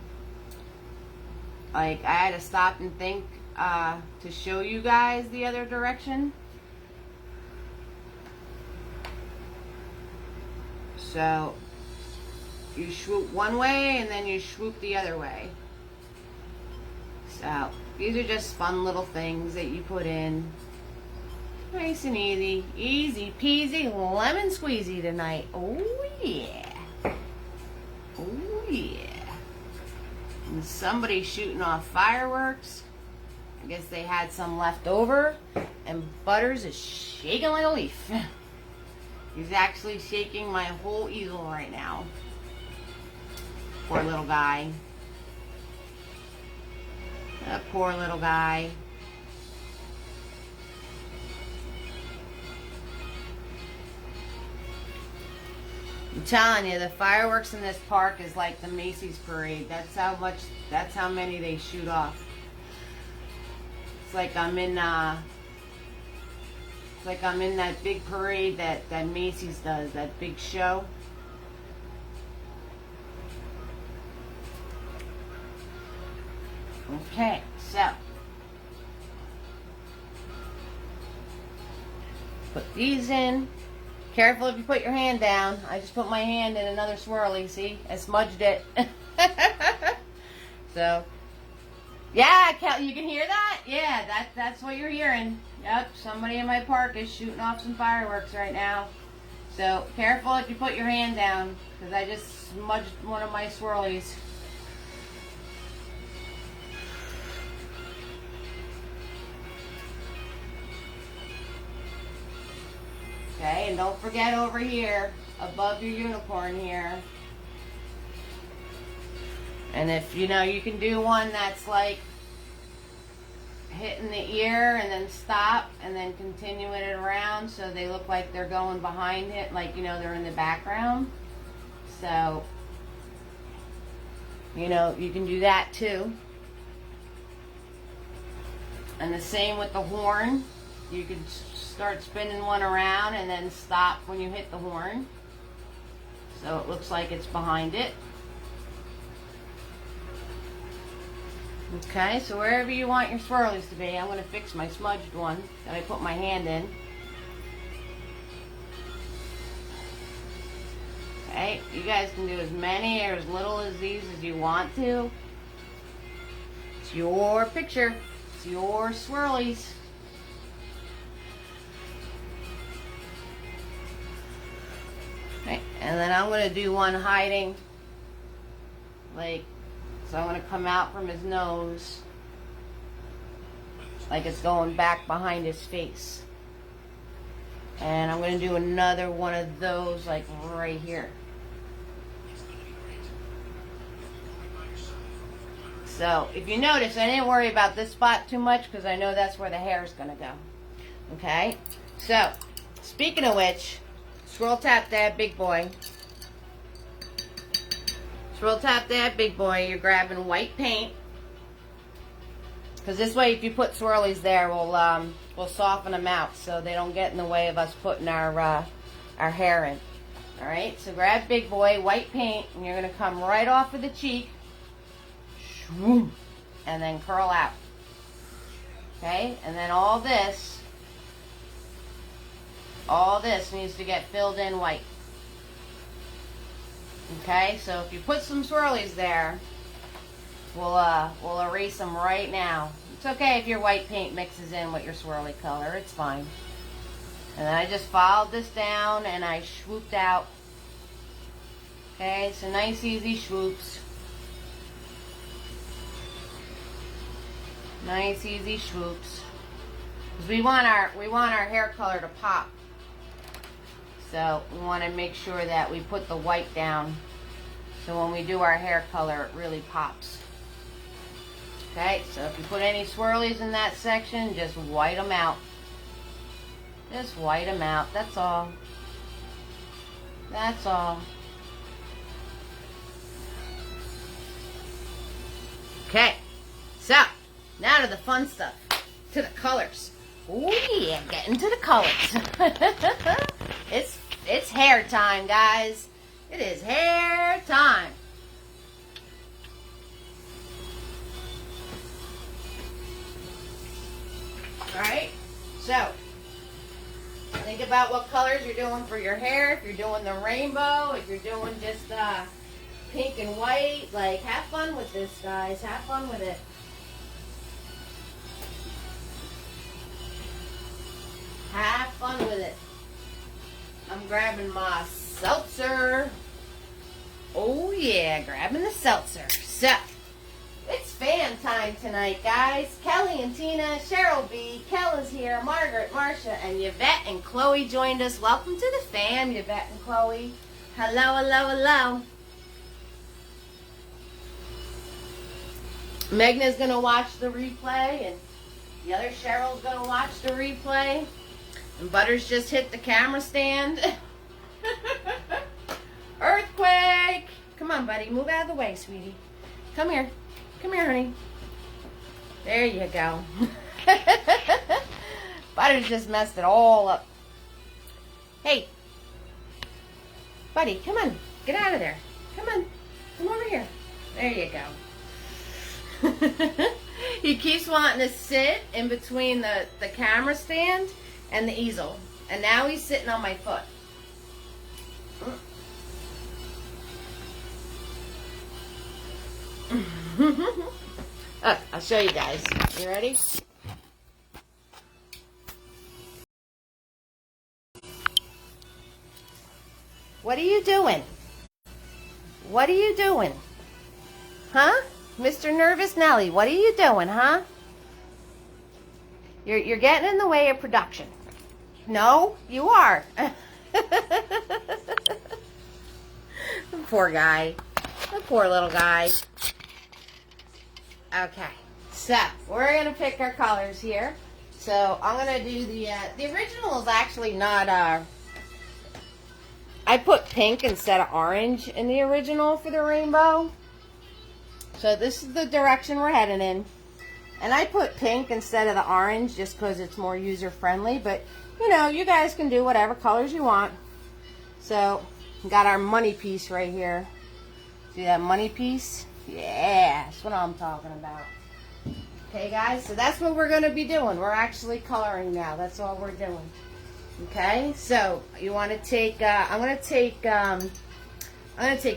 Like, I had to stop and think to show you guys the other direction. So, you swoop one way and then you swoop the other way. So, these are just fun little things that you put in. Nice and easy. Easy peasy lemon squeezy tonight. Oh yeah. Oh yeah. And somebody's shooting off fireworks. I guess they had some left over. And Butters is shaking like a leaf. He's actually shaking my whole easel right now. Poor little guy. That poor little guy. I'm telling you, the fireworks in this park is like the Macy's parade. That's how many they shoot off. It's like I'm in that big parade that Macy's does, that big show. Okay, so put these in. Careful if you put your hand down. I just put my hand in another swirly. See, I smudged it. So, yeah, you can hear that? Yeah, that's what you're hearing. Yep, somebody in my park is shooting off some fireworks right now. So, careful if you put your hand down, because I just smudged one of my swirlies. Okay, and don't forget over here, above your unicorn here. And if you know, you can do one that's like hitting the ear and then stop and then continuing it around so they look like they're going behind it, like, you know, they're in the background. So, you know, you can do that too. And the same with the horn. You could start spinning one around and then stop when you hit the horn. So it looks like it's behind it. Okay, so wherever you want your swirlies to be, I'm going to fix my smudged one that I put my hand in. Okay, you guys can do as many or as little as these as you want to. It's your picture. It's your swirlies. Okay, and then I'm going to do one hiding, like, so I'm going to come out from his nose, like it's going back behind his face. And I'm going to do another one of those, like right here. So, if you notice, I didn't worry about this spot too much because I know that's where the hair is going to go. Okay? So, speaking of which, scroll tap that big boy. Scroll tap that big boy. You're grabbing white paint. Because this way, if you put swirlies there, we'll soften them out so they don't get in the way of us putting our hair in. Alright? So grab big boy, white paint, and you're going to come right off of the cheek. And then curl out. Okay? And then all this needs to get filled in white. Okay? So if you put some swirlies there, we'll erase them right now. It's okay if your white paint mixes in with your swirly color. It's fine. And then I just followed this down and I swooped out. Okay? So nice easy swoops. Nice easy swoops. Because we want our hair color to pop. So we want to make sure that we put the white down So when we do our hair color, it really pops. Okay, so if you put any swirlies in that section, just white them out. Just white them out, that's all. That's all. Okay, so now to the fun stuff, to the colors. Oh yeah, getting to the colors. It's hair time, guys. It is hair time. All right, so think about what colors you're doing for your hair. If you're doing the rainbow, if you're doing just pink and white, like, have fun with this, guys. Have fun with it. Have fun with it. I'm grabbing my seltzer. Oh yeah, grabbing the seltzer. So, it's fan time tonight, guys. Kelly and Tina, Cheryl B, Kel is here, Margaret, Marcia, and Yvette and Chloe joined us. Welcome to the fam, Yvette and Chloe. Hello, hello, hello. Megna's going to watch the replay, and the other Cheryl's going to watch the replay. And Butters just hit the camera stand. Earthquake! Come on, buddy. Move out of the way, sweetie. Come here. Come here, honey. There you go. Butters just messed it all up. Hey. Buddy, come on. Get out of there. Come on. Come over here. There you go. He keeps wanting to sit in between the camera stand and the easel. And now he's sitting on my foot. I'll show you guys. You ready? What are you doing? What are you doing? Huh? Mr. Nervous Nelly, what are you doing, huh? You're getting in the way of production. No, you are. Poor guy. The poor little guy. Okay, so we're going to pick our colors here. So I'm going to do the original is actually not, I put pink instead of orange in the original for the rainbow. So this is the direction we're heading in. And I put pink instead of the orange just because it's more user friendly. But, you know, you guys can do whatever colors you want. So, we got our money piece right here. See that money piece? Yeah, that's what I'm talking about. Okay, guys, so that's what we're going to be doing. We're actually coloring now. That's all we're doing. Okay, so you want to take, I'm going to take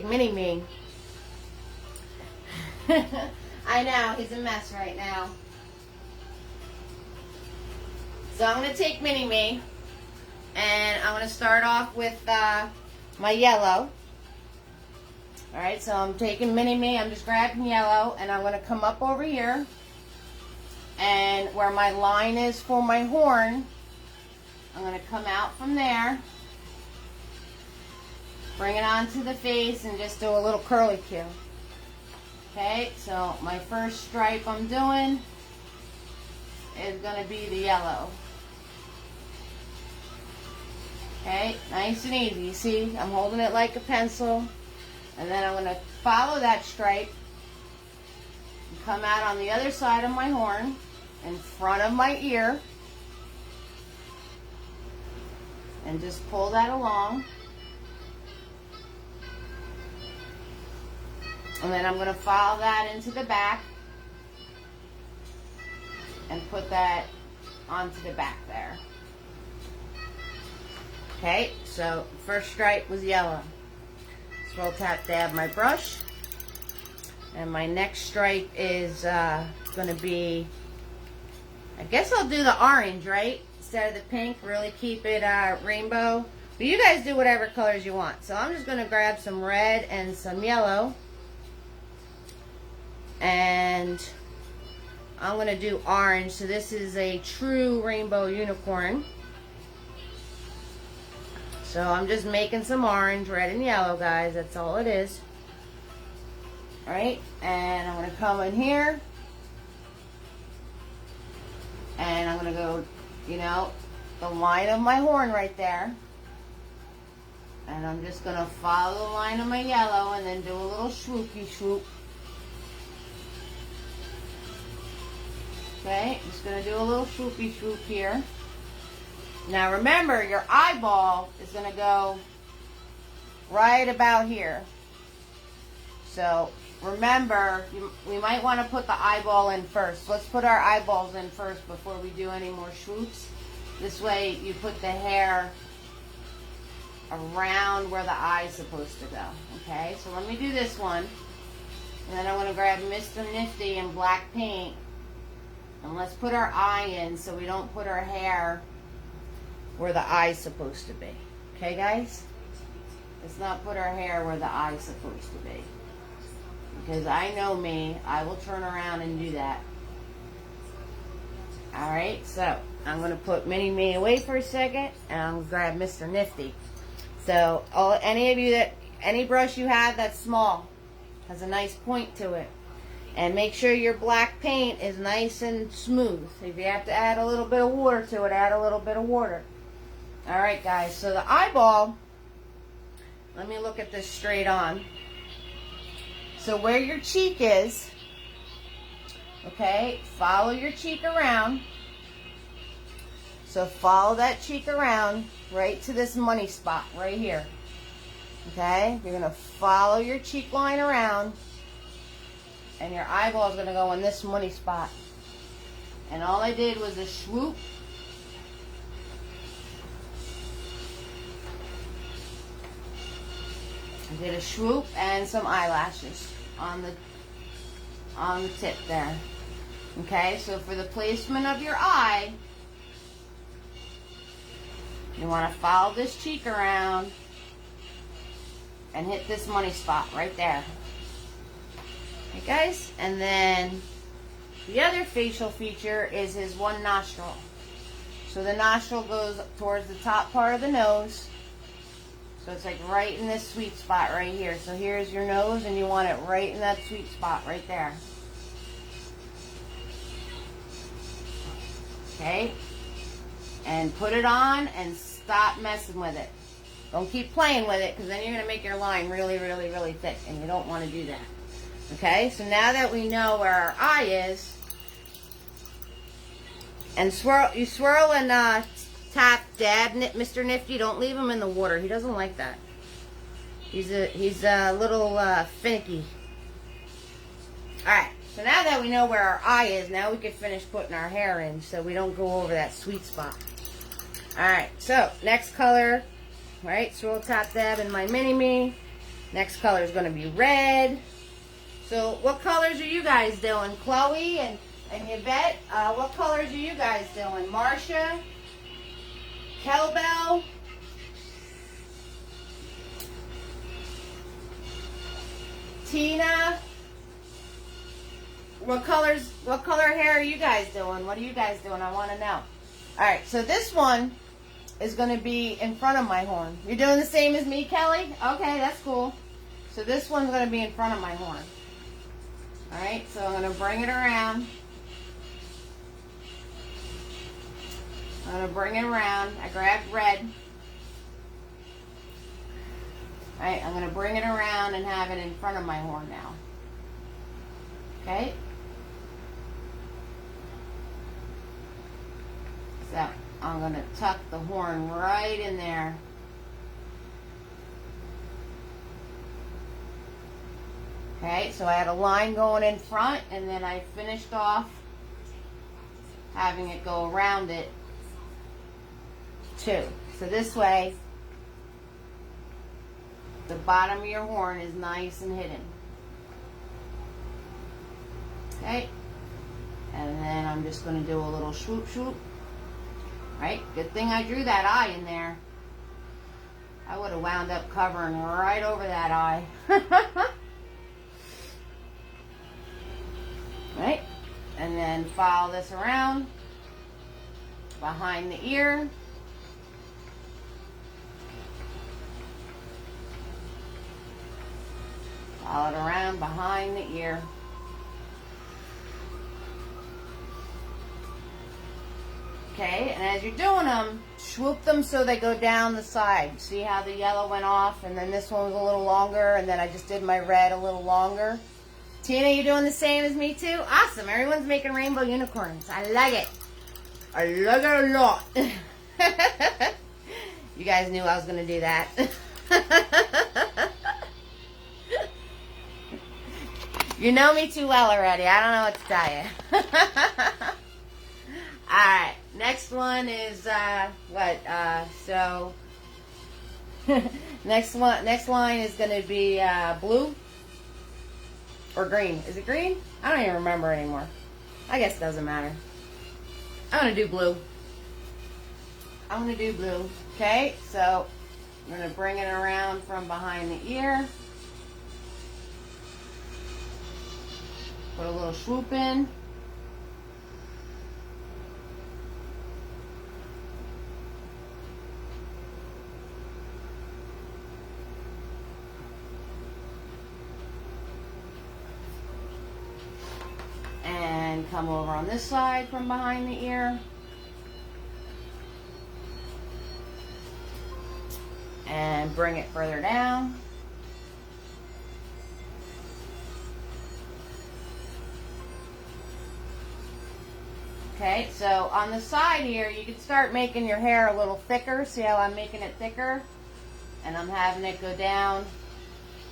Mini-Me. I know, he's a mess right now. So I'm going to take Mini-Me, and I'm going to start off with my yellow. Alright, so I'm taking Mini-Me, I'm just grabbing yellow, and I'm going to come up over here, and where my line is for my horn, I'm going to come out from there, bring it onto the face, and just do a little curly Q. Okay, so my first stripe I'm doing is going to be the yellow. Okay, nice and easy. You see, I'm holding it like a pencil. And then I'm going to follow that stripe and come out on the other side of my horn in front of my ear. And just pull that along. And then I'm going to follow that into the back and put that onto the back there. Okay, so first stripe was yellow. Swirl tap dab my brush. And my next stripe is going to be, I guess I'll do the orange, right? Instead of the pink, really keep it rainbow. But you guys do whatever colors you want. So I'm just going to grab some red and some yellow. And I'm going to do orange. So this is a true rainbow unicorn. So I'm just making some orange, red, and yellow, guys. That's all it is. All right, and I'm going to come in here, and I'm going to go, you know, the line of my horn right there. And I'm just going to follow the line of my yellow and then do a little swoopy swoop. Okay, just going to do a little swoopy swoop here. Now remember, your eyeball is going to go right about here. So remember, we might want to put the eyeball in first. Let's put our eyeballs in first before we do any more swoops. This way you put the hair around where the eye is supposed to go. Okay, so let me do this one. And then I want to grab Mr. Nifty in black paint. And let's put our eye in so we don't put our hair where the eye is supposed to be. Okay, guys? Let's not put our hair where the eye is supposed to be. Because I know me, I will turn around and do that. Alright, so I'm going to put Mini Me away for a second, and I'm going to grab Mr. Nifty. So, any of you any brush you have that's small, has a nice point to it. And make sure your black paint is nice and smooth. If you have to add a little bit of water to it, add a little bit of water. Alright guys, so the eyeball, let me look at this straight on. So where your cheek is, okay, follow your cheek around. So follow that cheek around right to this money spot right here. Okay, you're going to follow your cheek line around. And your eyeball is going to go in this money spot. And all I did was a swoop. I did a swoop and some eyelashes on the tip there. Okay, so for the placement of your eye, you want to follow this cheek around and hit this money spot right there. Okay guys, and then the other facial feature is his one nostril. So the nostril goes towards the top part of the nose. So it's like right in this sweet spot right here. So here's your nose and you want it right in that sweet spot right there. Okay, and put it on and stop messing with it. Don't keep playing with it because then you're going to make your line really, really, really thick and you don't want to do that. Okay, so now that we know where our eye is, and you swirl and tap Dad, Mr. Nifty. Don't leave him in the water. He doesn't like that. He's a little finicky. All right, so now that we know where our eye is, now we can finish putting our hair in so we don't go over that sweet spot. All right, so next color, right? Swirl, tap, dab in my Mini Me. Next color is going to be red. So what colors are you guys doing? Chloe and Yvette, what colors are you guys doing? Marcia, Kelbell, Tina, what color hair are you guys doing? What are you guys doing? I want to know. Alright, so this one is going to be in front of my horn. You're doing the same as me, Kelly? Okay, that's cool. So this one's going to be in front of my horn. Alright, so I'm going to bring it around. I'm going to bring it around. I grabbed red. Alright, I'm going to bring it around and have it in front of my horn now. Okay? So, I'm going to tuck the horn right in there. Okay, so I had a line going in front, and then I finished off having it go around it too. So this way, the bottom of your horn is nice and hidden. Okay, and then I'm just going to do a little swoop swoop. Right, good thing I drew that eye in there. I would have wound up covering right over that eye. Right, and then follow this around behind the ear. Follow it around behind the ear. Okay, and as you're doing them, swoop them so they go down the side. See how the yellow went off, and then this one was a little longer, and then I just did my red a little longer. Tina, you doing the same as me too? Awesome. Everyone's making rainbow unicorns. I like it. I like it a lot. You guys knew I was going to do that. You know me too well already. I don't know what to tell you. Alright, next one is, next line is going to be blue or green. Is it green? I don't even remember anymore. I guess it doesn't matter. I'm going to do blue. I'm going to do blue. Okay, so I'm going to bring it around from behind the ear. Put a little swoop in. And come over on this side from behind the ear. And bring it further down. Okay, so on the side here, you can start making your hair a little thicker. See how I'm making it thicker? And I'm having it go down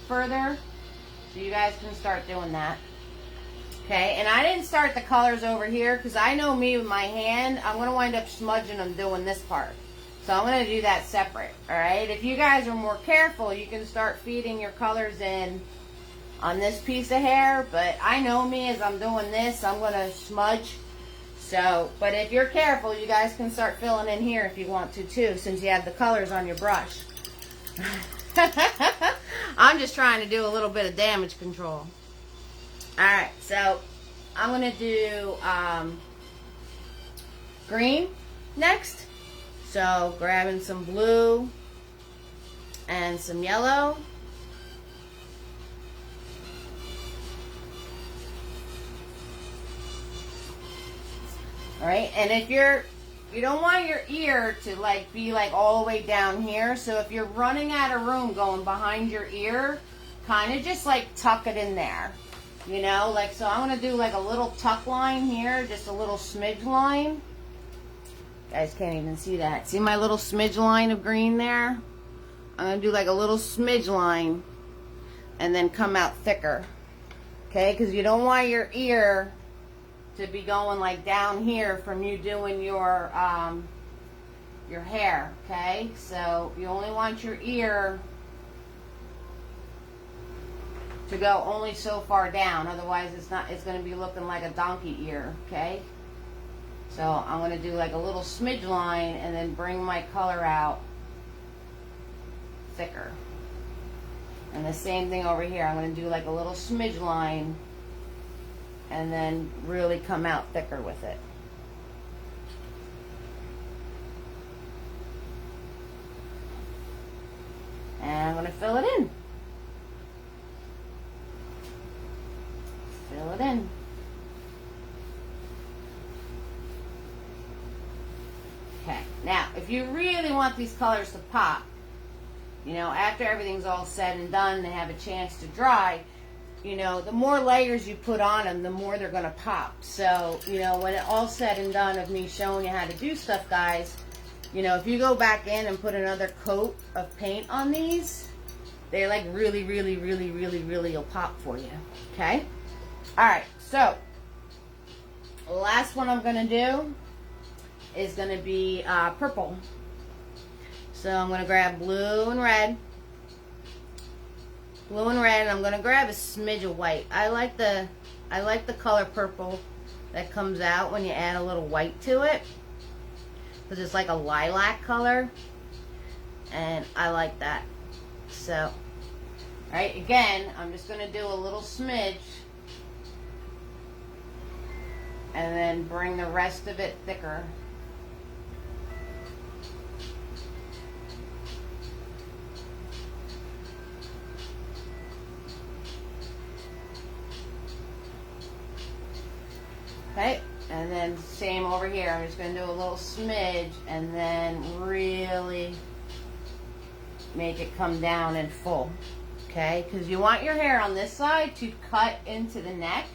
further. So you guys can start doing that. Okay, and I didn't start the colors over here because I know me with my hand, I'm going to wind up smudging them doing this part. So I'm going to do that separate, alright? If you guys are more careful, you can start feeding your colors in on this piece of hair. But I know me, as I'm doing this, I'm going to smudge. So, but if you're careful, you guys can start filling in here if you want to too, since you have the colors on your brush. I'm just trying to do a little bit of damage control. Alright, so I'm going to do green next. So grabbing some blue and some yellow. Alright, and if you don't want your ear to be all the way down here, so if you're running out of room going behind your ear, kind of just tuck it in there. You know, so I'm going to do a little tuck line here, just a little smidge line. You guys can't even see that. See my little smidge line of green there? I'm going to do a little smidge line and then come out thicker. Okay, because you don't want your ear to be going down here from you doing your hair. Okay, so you only want your ear to go only so far down, otherwise it's going to be looking like a donkey ear. Okay, so I'm going to do a little smidge line and then bring my color out thicker. And the same thing over here, I'm going to do a little smidge line and then really come out thicker with it. And I'm going to fill it in. Fill it in. Okay, now if you really want these colors to pop, you know, after everything's all said and done, they have a chance to dry, you know, the more layers you put on them, the more they're going to pop. So, you know, when it all said and done of me showing you how to do stuff, guys, you know, if you go back in and put another coat of paint on these, they really will pop for you. Okay? Alright, so the last one I'm going to do is going to be purple. So I'm going to grab blue and red. Blue and red, and I'm going to grab a smidge of white. I like the color purple that comes out when you add a little white to it, because it's like a lilac color, and I like that. So, alright, again, I'm just going to do a little smidge and then bring the rest of it thicker. Okay, and then same over here. I'm just going to do a little smidge and then really make it come down in full. Okay, because you want your hair on this side to cut into the neck,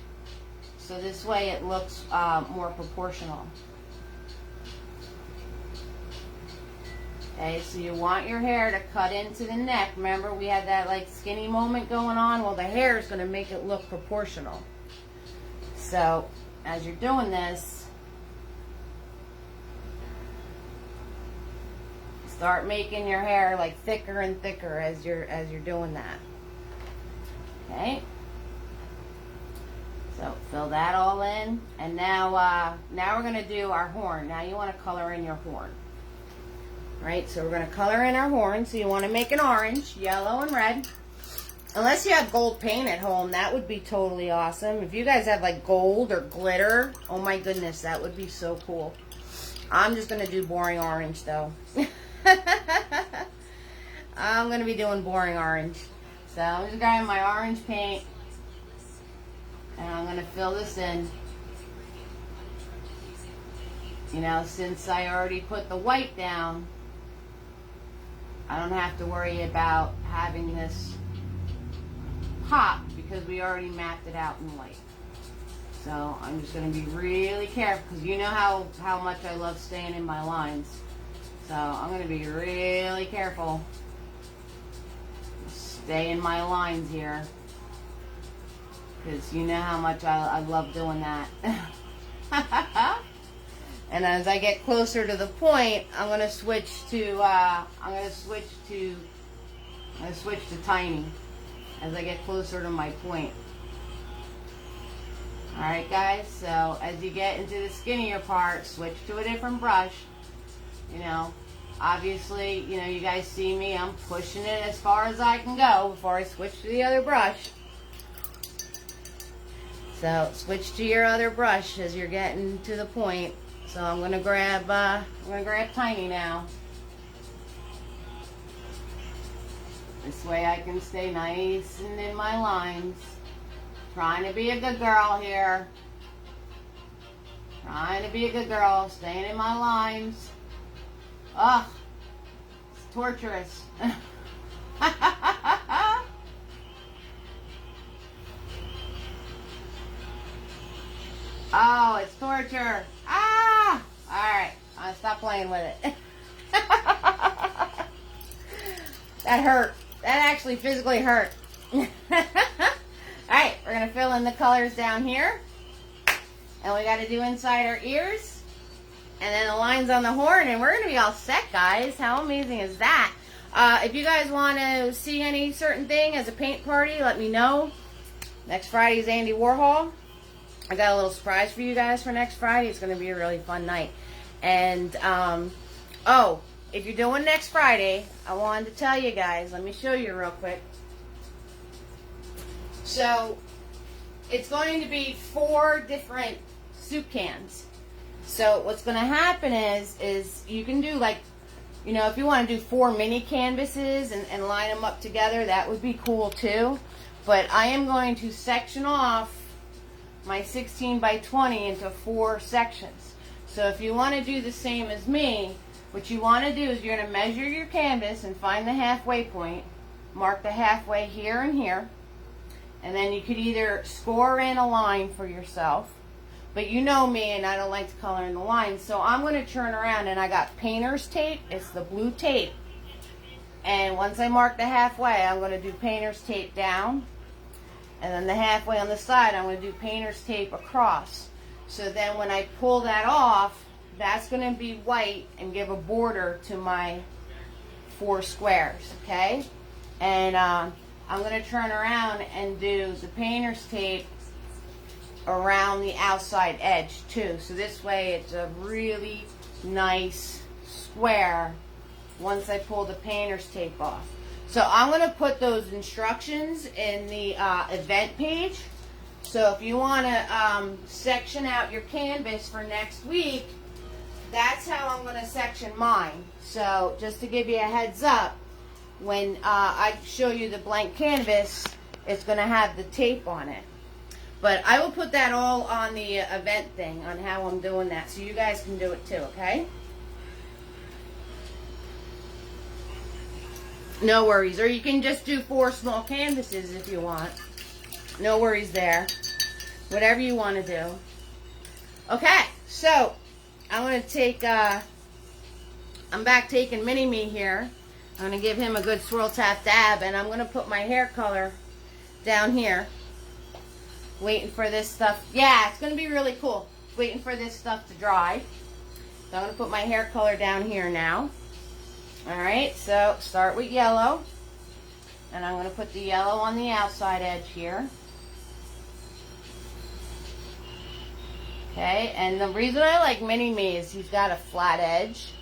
so this way it looks more proportional. Okay, so you want your hair to cut into the neck. Remember, we had that like skinny moment going on? Well, the hair is going to make it look proportional. So, as you're doing this, start making your hair like thicker and thicker as you're doing that. Okay? So, fill that all in. And now we're going to do our horn. Now you want to color in your horn. Right, so we're going to color in our horn. So you want to make an orange, yellow, and red. Unless you have gold paint at home, that would be totally awesome. If you guys have like gold or glitter, oh my goodness, that would be so cool. I'm just going to do boring orange though. I'm going to be doing boring orange. So I'm just grabbing my orange paint and I'm going to fill this in. You know, since I already put the white down, I don't have to worry about having this pop because we already mapped it out in white. So I'm just going to be really careful because you know how much I love staying in my lines. So I'm going to be really careful. Stay in my lines here because you know how much I love doing that. And as I get closer to the point, I'm going to switch to tiny as I get closer to my point. Alright guys, so as you get into the skinnier part, switch to a different brush. You know, obviously, you know, you guys see me, I'm pushing it as far as I can go before I switch to the other brush. So switch to your other brush as you're getting to the point. So I'm gonna grab tiny now. This way I can stay nice and in my lines. Trying to be a good girl here. Trying to be a good girl, staying in my lines. Ugh, it's torturous. Oh, it's torture. Ah! Alright, I'll stop playing with it. That hurt. That actually physically hurt. Alright, we're going to fill in the colors down here. And we got to do inside our ears. And then the lines on the horn. And we're going to be all set, guys. How amazing is that? If you guys want to see any certain thing as a paint party, let me know. Next Friday is Andy Warhol. I got a little surprise for you guys for next Friday. It's going to be a really fun night. And, oh, if you're doing next Friday, I wanted to tell you guys, let me show you real quick. So, it's going to be 4 different soup cans. So, what's going to happen is you can do like, you know, if you want to do 4 mini canvases and line them up together, that would be cool too. But I am going to section off my 16 by 20 into 4 sections. So if you want to do the same as me, what you want to do is you're going to measure your canvas and find the halfway point, mark the halfway here and here, and then you could either score in a line for yourself, but you know me and I don't like to color in the lines, so I'm going to turn around and I got painter's tape. It's the blue tape, and once I mark the halfway, I'm going to do painter's tape down. And then the halfway on the side, I'm going to do painter's tape across. So then when I pull that off, that's going to be white and give a border to my 4 squares, okay? And I'm going to turn around and do the painter's tape around the outside edge too. So this way it's a really nice square once I pull the painter's tape off. So I'm going to put those instructions in the event page. So if you want to section out your canvas for next week, that's how I'm going to section mine. So just to give you a heads up, when I show you the blank canvas, it's going to have the tape on it. But I will put that all on the event thing on how I'm doing that, so you guys can do it too, okay? No worries. Or you can just do 4 small canvases if you want. No worries there. Whatever you want to do. Okay, so I'm going to take, I'm back taking Mini-Me here. I'm going to give him a good swirl, tap, dab, and I'm going to put my hair color down here. Waiting for this stuff. Yeah, it's going to be really cool. Waiting for this stuff to dry. So I'm going to put my hair color down here now. Alright, so start with yellow. And I'm going to put the yellow on the outside edge here. Okay, and the reason I like Mini-Me is he's got a flat edge.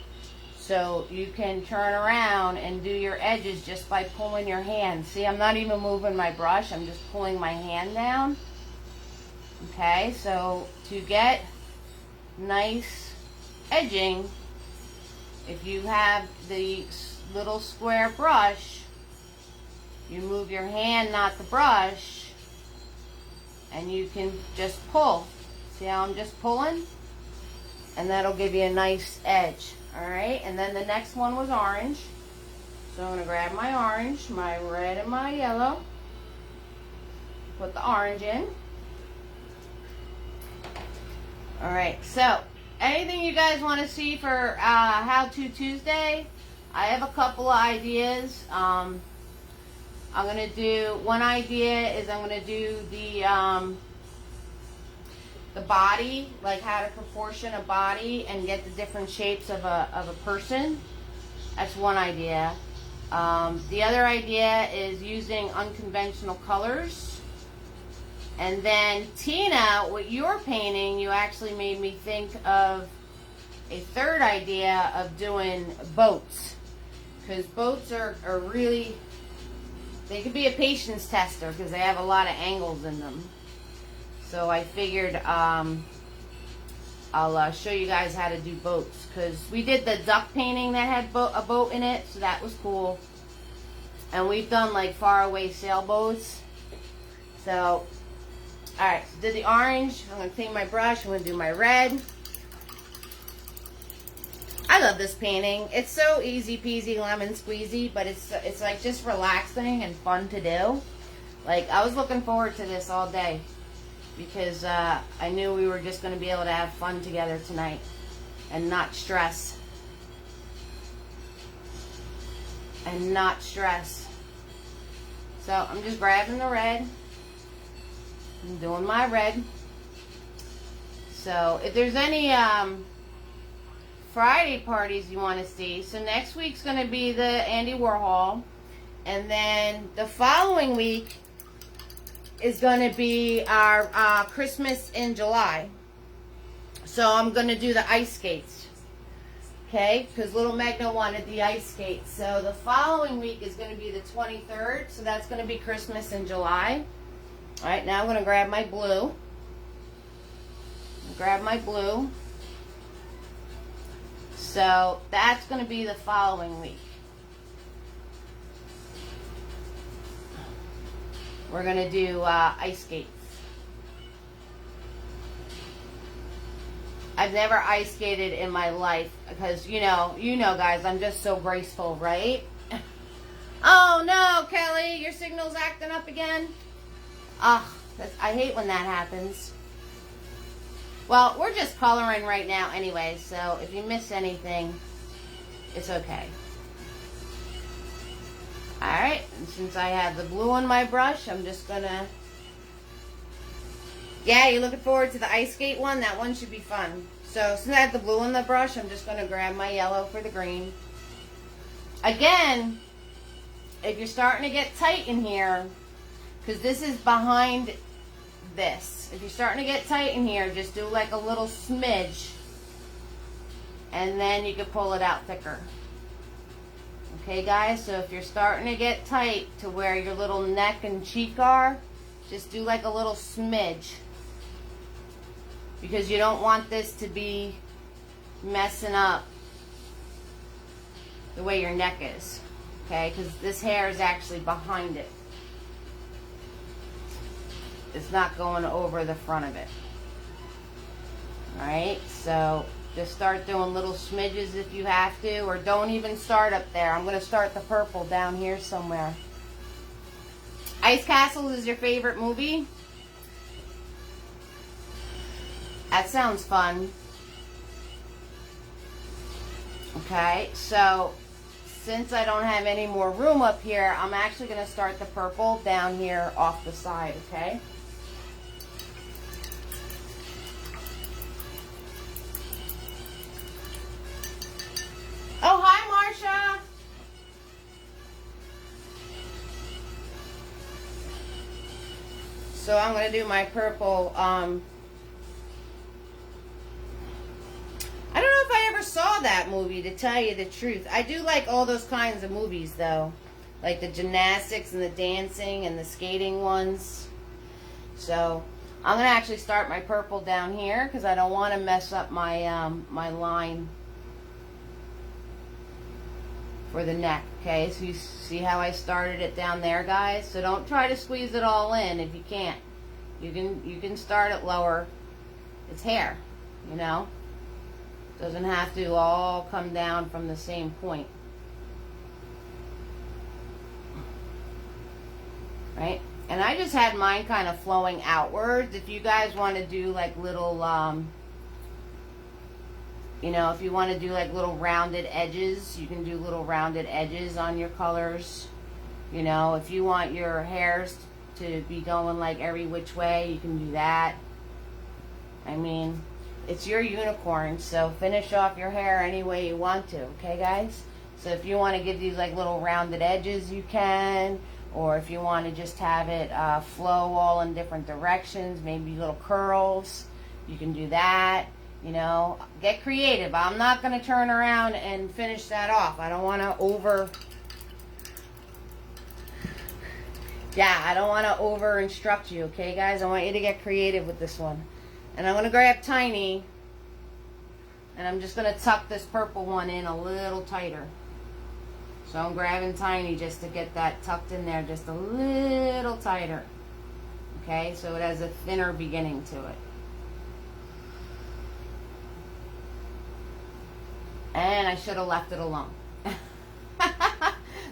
So you can turn around and do your edges just by pulling your hand. See, I'm not even moving my brush. I'm just pulling my hand down. Okay, so to get nice edging, if you have the little square brush, you move your hand, not the brush, and you can just pull. See how I'm just pulling? And that'll give you a nice edge. Alright, and then the next one was orange. So I'm going to grab my orange, my red, and my yellow. Put the orange in. Alright, so anything you guys want to see for How To Tuesday? I have a couple of ideas. I'm going to do, one idea is I'm going to do the body, like how to proportion a body and get the different shapes of a person. That's one idea. The other idea is using unconventional colors. And then Tina, with your painting, you actually made me think of a third idea of doing boats. Because boats are really, they could be a patience tester because they have a lot of angles in them. So I figured I'll show you guys how to do boats. Because we did the duck painting that had a boat in it, so that was cool. And we've done like faraway sailboats. So, alright, so did the orange. I'm going to clean my brush. I'm going to do my red. I love this painting. It's so easy peasy lemon squeezy, but it's like just relaxing and fun to do. Like, I was looking forward to this all day. Because I knew we were just going to be able to have fun together tonight and not stress. And not stress. So I'm just grabbing the red. I'm doing my red. So if there's any Friday parties you want to see, so next week's going to be the Andy Warhol. And then the following week is going to be our Christmas in July. So I'm going to do the ice skates. Okay, because little Magna wanted the ice skates. So the following week is going to be the 23rd. So that's going to be Christmas in July. Alright, now I'm going to grab my blue. Grab my blue. So that's going to be the following week. We're going to do ice skates. I've never ice skated in my life because, you know guys, I'm just so graceful, right? Oh no, Kelly, your signal's acting up again. Ugh, I hate when that happens. Well, we're just coloring right now anyway, so if you miss anything, it's okay. Alright, and since I have the blue on my brush, I'm just gonna... Yeah, you're looking forward to the ice skate one? That one should be fun. So, since I have the blue on the brush, I'm just gonna grab my yellow for the green. Again, if you're starting to get tight in here, because this is behind this. If you're starting to get tight in here, just do like a little smidge. And then you can pull it out thicker. Okay guys, so if you're starting to get tight to where your little neck and cheek are, just do like a little smidge. Because you don't want this to be messing up the way your neck is. Okay, because this hair is actually behind it. it's not going over the front of it. Alright, so just start doing little smidges if you have to, or don't even start up there. I'm going to start the purple down here somewhere. Ice Castles is your favorite movie? That sounds fun. Okay, so since I don't have any more room up here, I'm actually going to start the purple down here off the side, okay? Oh, hi, Marsha. So I'm going to do my purple. I don't know if I ever saw that movie, to tell you the truth. I do like all those kinds of movies, though. Like the gymnastics and the dancing and the skating ones. So I'm going to actually start my purple down here because I don't want to mess up my, my line for the neck. Okay, so you see how I started it down there, guys? So don't try to squeeze it all in if you can't. You can start it lower. It's hair, you know? Doesn't have to all come down from the same point. Right? And I just had mine kind of flowing outwards. If you guys want to do like little, you know, if you want to do like little rounded edges, you can do little rounded edges on your colors. You know, if you want your hairs to be going like every which way, you can do that. I mean, it's your unicorn, so finish off your hair any way you want to, okay, guys? So if you want to give these like little rounded edges, you can. Or if you want to just have it flow all in different directions, maybe little curls, you can do that. You know, get creative. I'm not going to turn around and finish that off. I don't want to I don't want to over instruct you, okay, guys? I want you to get creative with this one. And I'm going to grab Tiny, and I'm just going to tuck this purple one in a little tighter. So I'm grabbing Tiny just to get that tucked in there just a little tighter. Okay, so it has a thinner beginning to it. And I should have left it alone.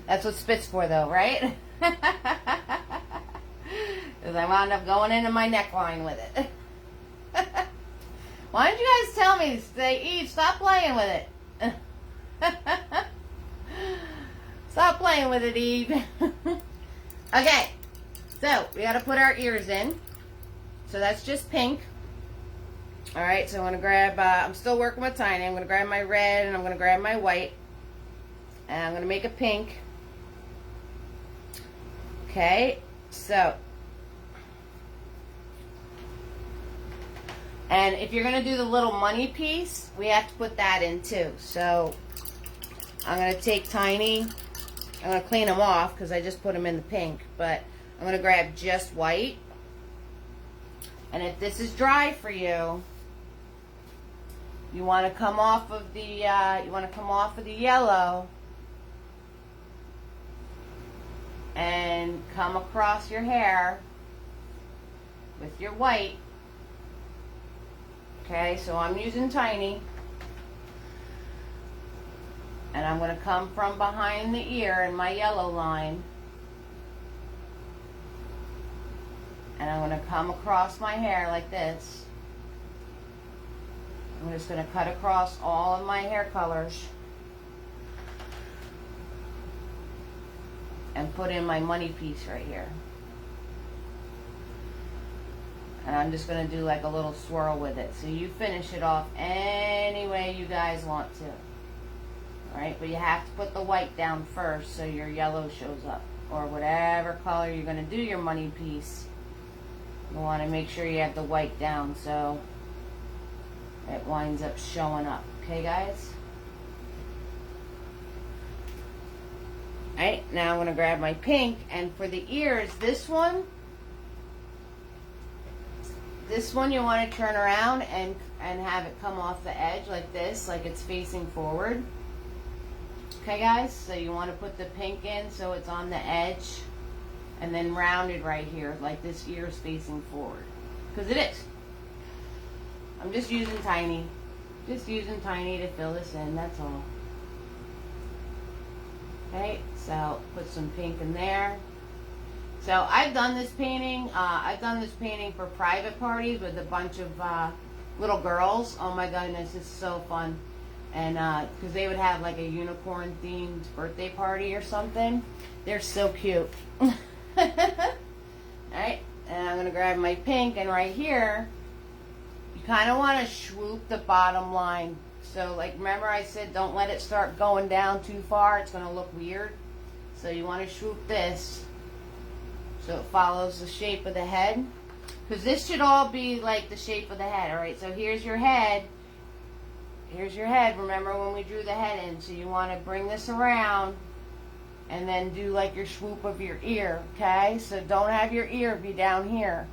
That's what spit's for, though, right? Because I wound up going into my neckline with it. Why don't you guys tell me, say, Eve, stop playing with it. Stop playing with it, Eve. Okay, so we got to put our ears in. So that's just pink. All right, so I'm going to grab, I'm still working with Tiny. I'm going to grab my red and I'm going to grab my white. And I'm going to make a pink. Okay, so. And if you're going to do the little money piece, we have to put that in too. So I'm going to take Tiny. I'm going to clean them off because I just put them in the pink. But I'm going to grab just white. And if this is dry for you, you want to come off of the yellow and come across your hair with your white. Okay, so I'm using Tiny. And I'm going to come from behind the ear in my yellow line. And I'm going to come across my hair like this. I'm just going to cut across all of my hair colors. And put in my money piece right here. And I'm just going to do like a little swirl with it. So you finish it off any way you guys want to. Alright, but you have to put the white down first so your yellow shows up. Or whatever color you're going to do your money piece. You want to make sure you have the white down so it winds up showing up. Okay, guys? Alright, now I'm going to grab my pink. And for the ears, this one you want to turn around and have it come off the edge like this, like it's facing forward. Okay, guys? So you want to put the pink in so it's on the edge. And then rounded right here, like this ear is facing forward. Because it is. I'm just using tiny. Just using tiny to fill this in, that's all. Okay, so put some pink in there. So I've done this painting. I've done this painting for private parties with a bunch of little girls. Oh my goodness, it's so fun. And because they would have like a unicorn themed birthday party or something. They're so cute. Alright, and I'm going to grab my pink, and right here, you kind of want to swoop the bottom line. So like, remember I said don't let it start going down too far. It's going to look weird. So you want to swoop this so it follows the shape of the head. Because this should all be like the shape of the head. Alright, so here's your head. Here's your head. Remember when we drew the head in. So you want to bring this around and then do like your swoop of your ear. Okay, so don't have your ear be down here.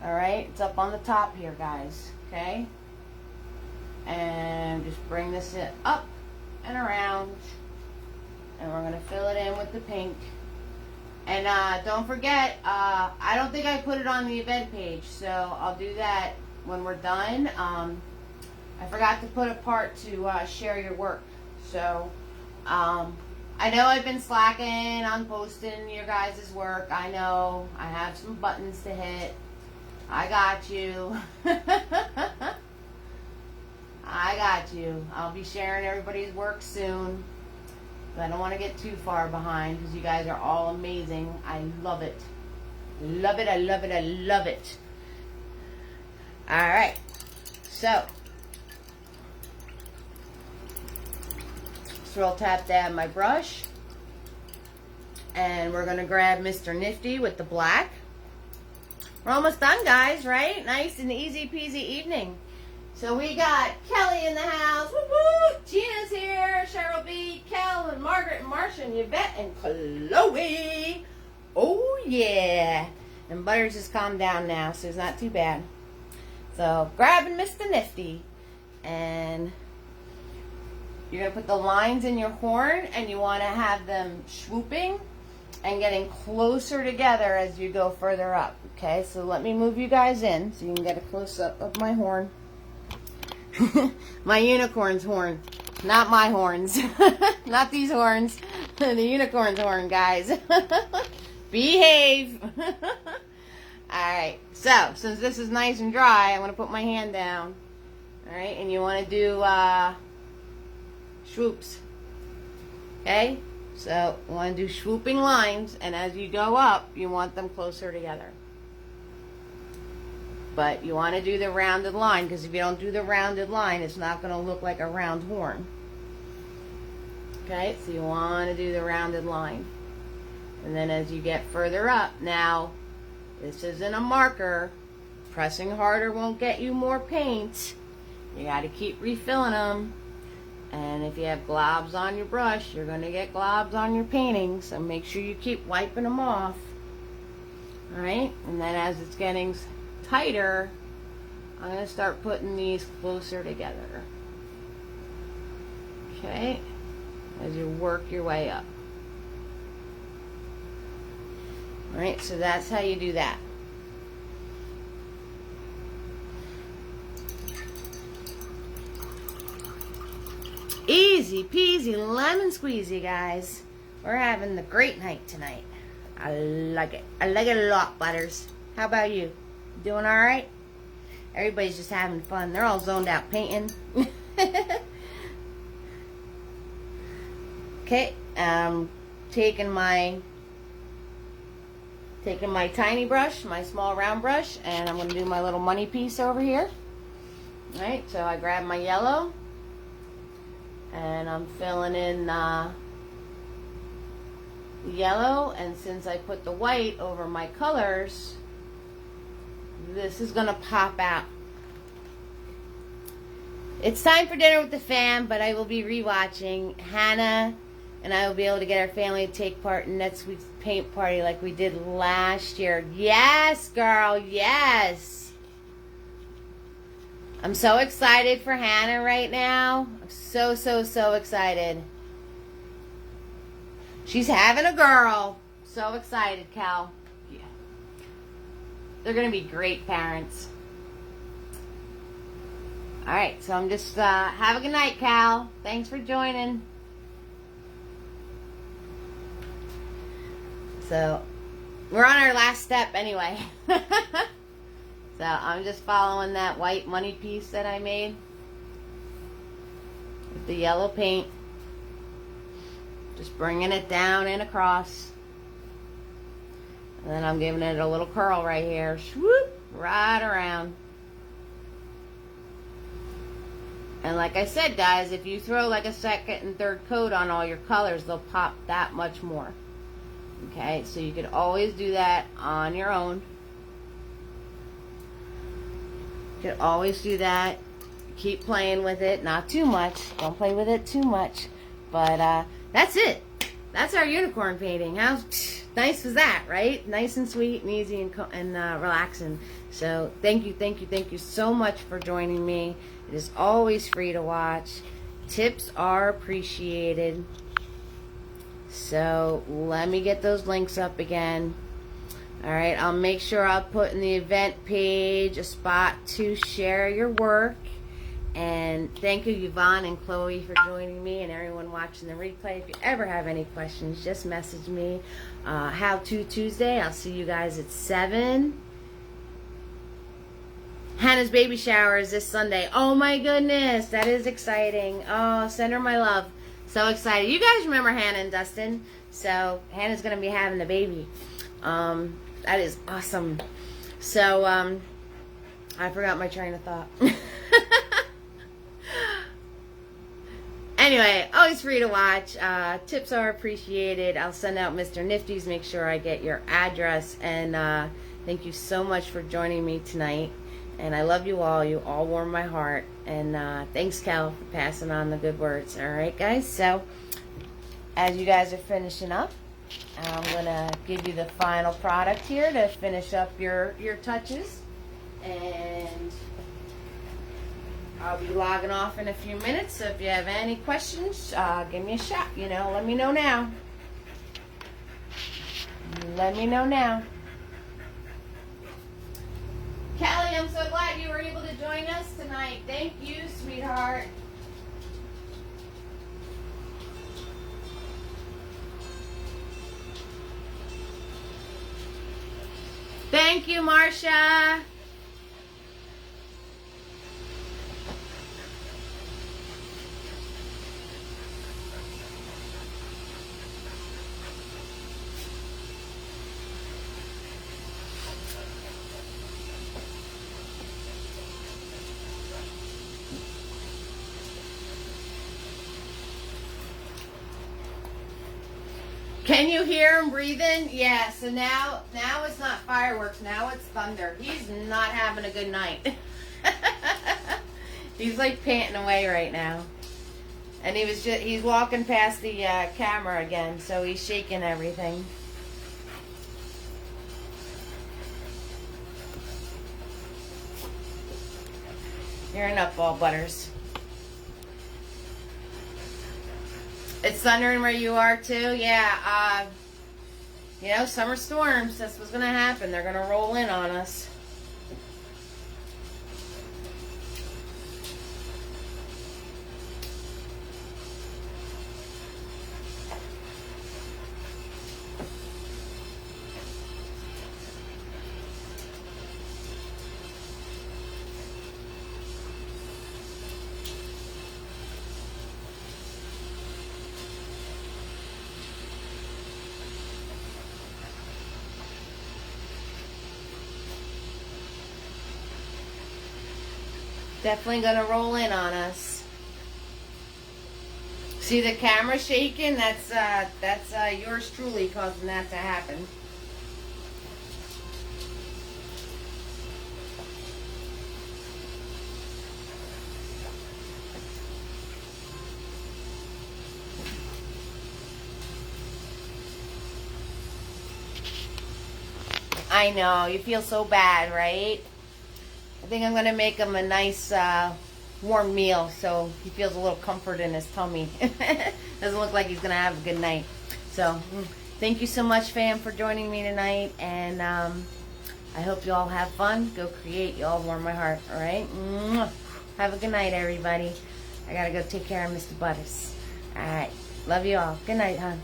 Alright, it's up on the top here, guys. Okay, and just bring this up and around, and we're going to fill it in with the pink. And don't forget, I don't think I put it on the event page, so I'll do that when we're done. I forgot to put a part to share your work. So I know I've been slacking on posting your guys' work. I know I have some buttons to hit. I got you. I got you. I'll be sharing everybody's work soon. But I don't want to get too far behind because you guys are all amazing. I love it. Love it, I love it, I love it. Alright. So, swirl tap dab my brush. And we're going to grab Mr. Nifty with the black. We're almost done, guys, right? Nice and easy peasy evening. So we got Kelly in the house. Woo-woo! Gina's here. Cheryl B, Kel, and Margaret, and Marcia, and Yvette, and Chloe. Oh, yeah. And Butters has calmed down now, so it's not too bad. So grabbing Mr. Nifty. And you're going to put the lines in your horn, and you want to have them swooping and getting closer together as you go further up. Okay, so let me move you guys in so you can get a close-up of my horn. My unicorn's horn. Not my horns. Not these horns. The unicorn's horn, guys. Behave. Alright, so since this is nice and dry, I'm going to put my hand down. Alright, and you want to do swoops. Okay? So you want to do swooping lines, and as you go up, you want them closer together. But you want to do the rounded line, because if you don't do the rounded line, it's not going to look like a round horn. Okay, so you want to do the rounded line. And then as you get further up, now, this isn't a marker. Pressing harder won't get you more paint. You got to keep refilling them. And if you have globs on your brush, you're going to get globs on your painting. So make sure you keep wiping them off. Alright, and then as it's getting tighter, I'm going to start putting these closer together. Okay, as you work your way up. Alright, so that's how you do that. Easy peasy lemon squeezy, guys. We're having the great night tonight. I like it. I like it a lot, Butters. How about you? Doing alright? Everybody's just having fun. They're all zoned out painting. Okay, taking my tiny brush, my small round brush, and I'm going to do my little money piece over here. Alright, so I grab my yellow, and I'm filling in the yellow, and since I put the white over my colors, this is going to pop out. It's time for dinner with the fam, but I will be rewatching. Hannah and I will be able to get our family to take part in next week's paint party like we did last year. Yes, girl, yes. I'm so excited for Hannah right now. I'm so, so, so excited. She's having a girl. so excited, Cal. Yeah. They're going to be great parents. All right, so I'm just, have a good night, Cal. Thanks for joining. So, we're on our last step anyway. So, I'm just following that white money piece that I made with the yellow paint. Just bringing it down and across. And then I'm giving it a little curl right here. Swoop, right around. And like I said, guys, if you throw like a second and third coat on all your colors, they'll pop that much more. Okay, so you could always do that on your own. You could always do that. Keep playing with it, not too much. Don't play with it too much. But that's it. That's our unicorn painting. How nice was that, right? Nice and sweet and easy and relaxing. So thank you so much for joining me. It is always free to watch. Tips are appreciated. So let me get those links up again. All right, I'll make sure I'll put in the event page a spot to share your work. And thank you, Yvonne and Chloe, for joining me, and everyone watching the replay. If you ever have any questions, just message me. How To Tuesday. I'll see you guys at 7. Hannah's baby shower is this Sunday. Oh my goodness, that is exciting. Oh, send her my love. So excited. You guys remember Hannah and Dustin? So Hannah's going to be having the baby. That is awesome. So I forgot my train of thought. Anyway, always free to watch. Tips are appreciated. I'll send out Mr. Nifty's. Make sure I get your address. And thank you so much for joining me tonight. And I love you all. You all warm my heart. And thanks, Cal, for passing on the good words. All right, guys. So as you guys are finishing up, I'm going to give you the final product here to finish up your touches. And I'll be logging off in a few minutes. So if you have any questions, give me a shout. You know, let me know now. Let me know now. Kelly, I'm so glad you were able to join us tonight. Thank you, sweetheart. Thank you, Marcia. Can you hear him breathing? Yeah, so now it's not fireworks, now it's thunder. He's not having a good night. He's like panting away right now. And he's walking past the camera again, so he's shaking everything. You're a nutball, Butters. It's thundering where you are too? Yeah, you know, summer storms, that's what's going to happen. They're going to roll in on us. Definitely gonna roll in on us. See the camera shaking? That's yours truly causing that to happen. I know, you feel so bad, right? I think I'm going to make him a nice warm meal so he feels a little comfort in his tummy. Doesn't look like he's going to have a good night. So Thank you so much, fam, for joining me tonight. And I hope you all have fun. Go create. You all warm my heart. All right? Mwah. Have a good night, everybody. I got to go take care of Mr. Butters. All right. Love you all. Good night, hon.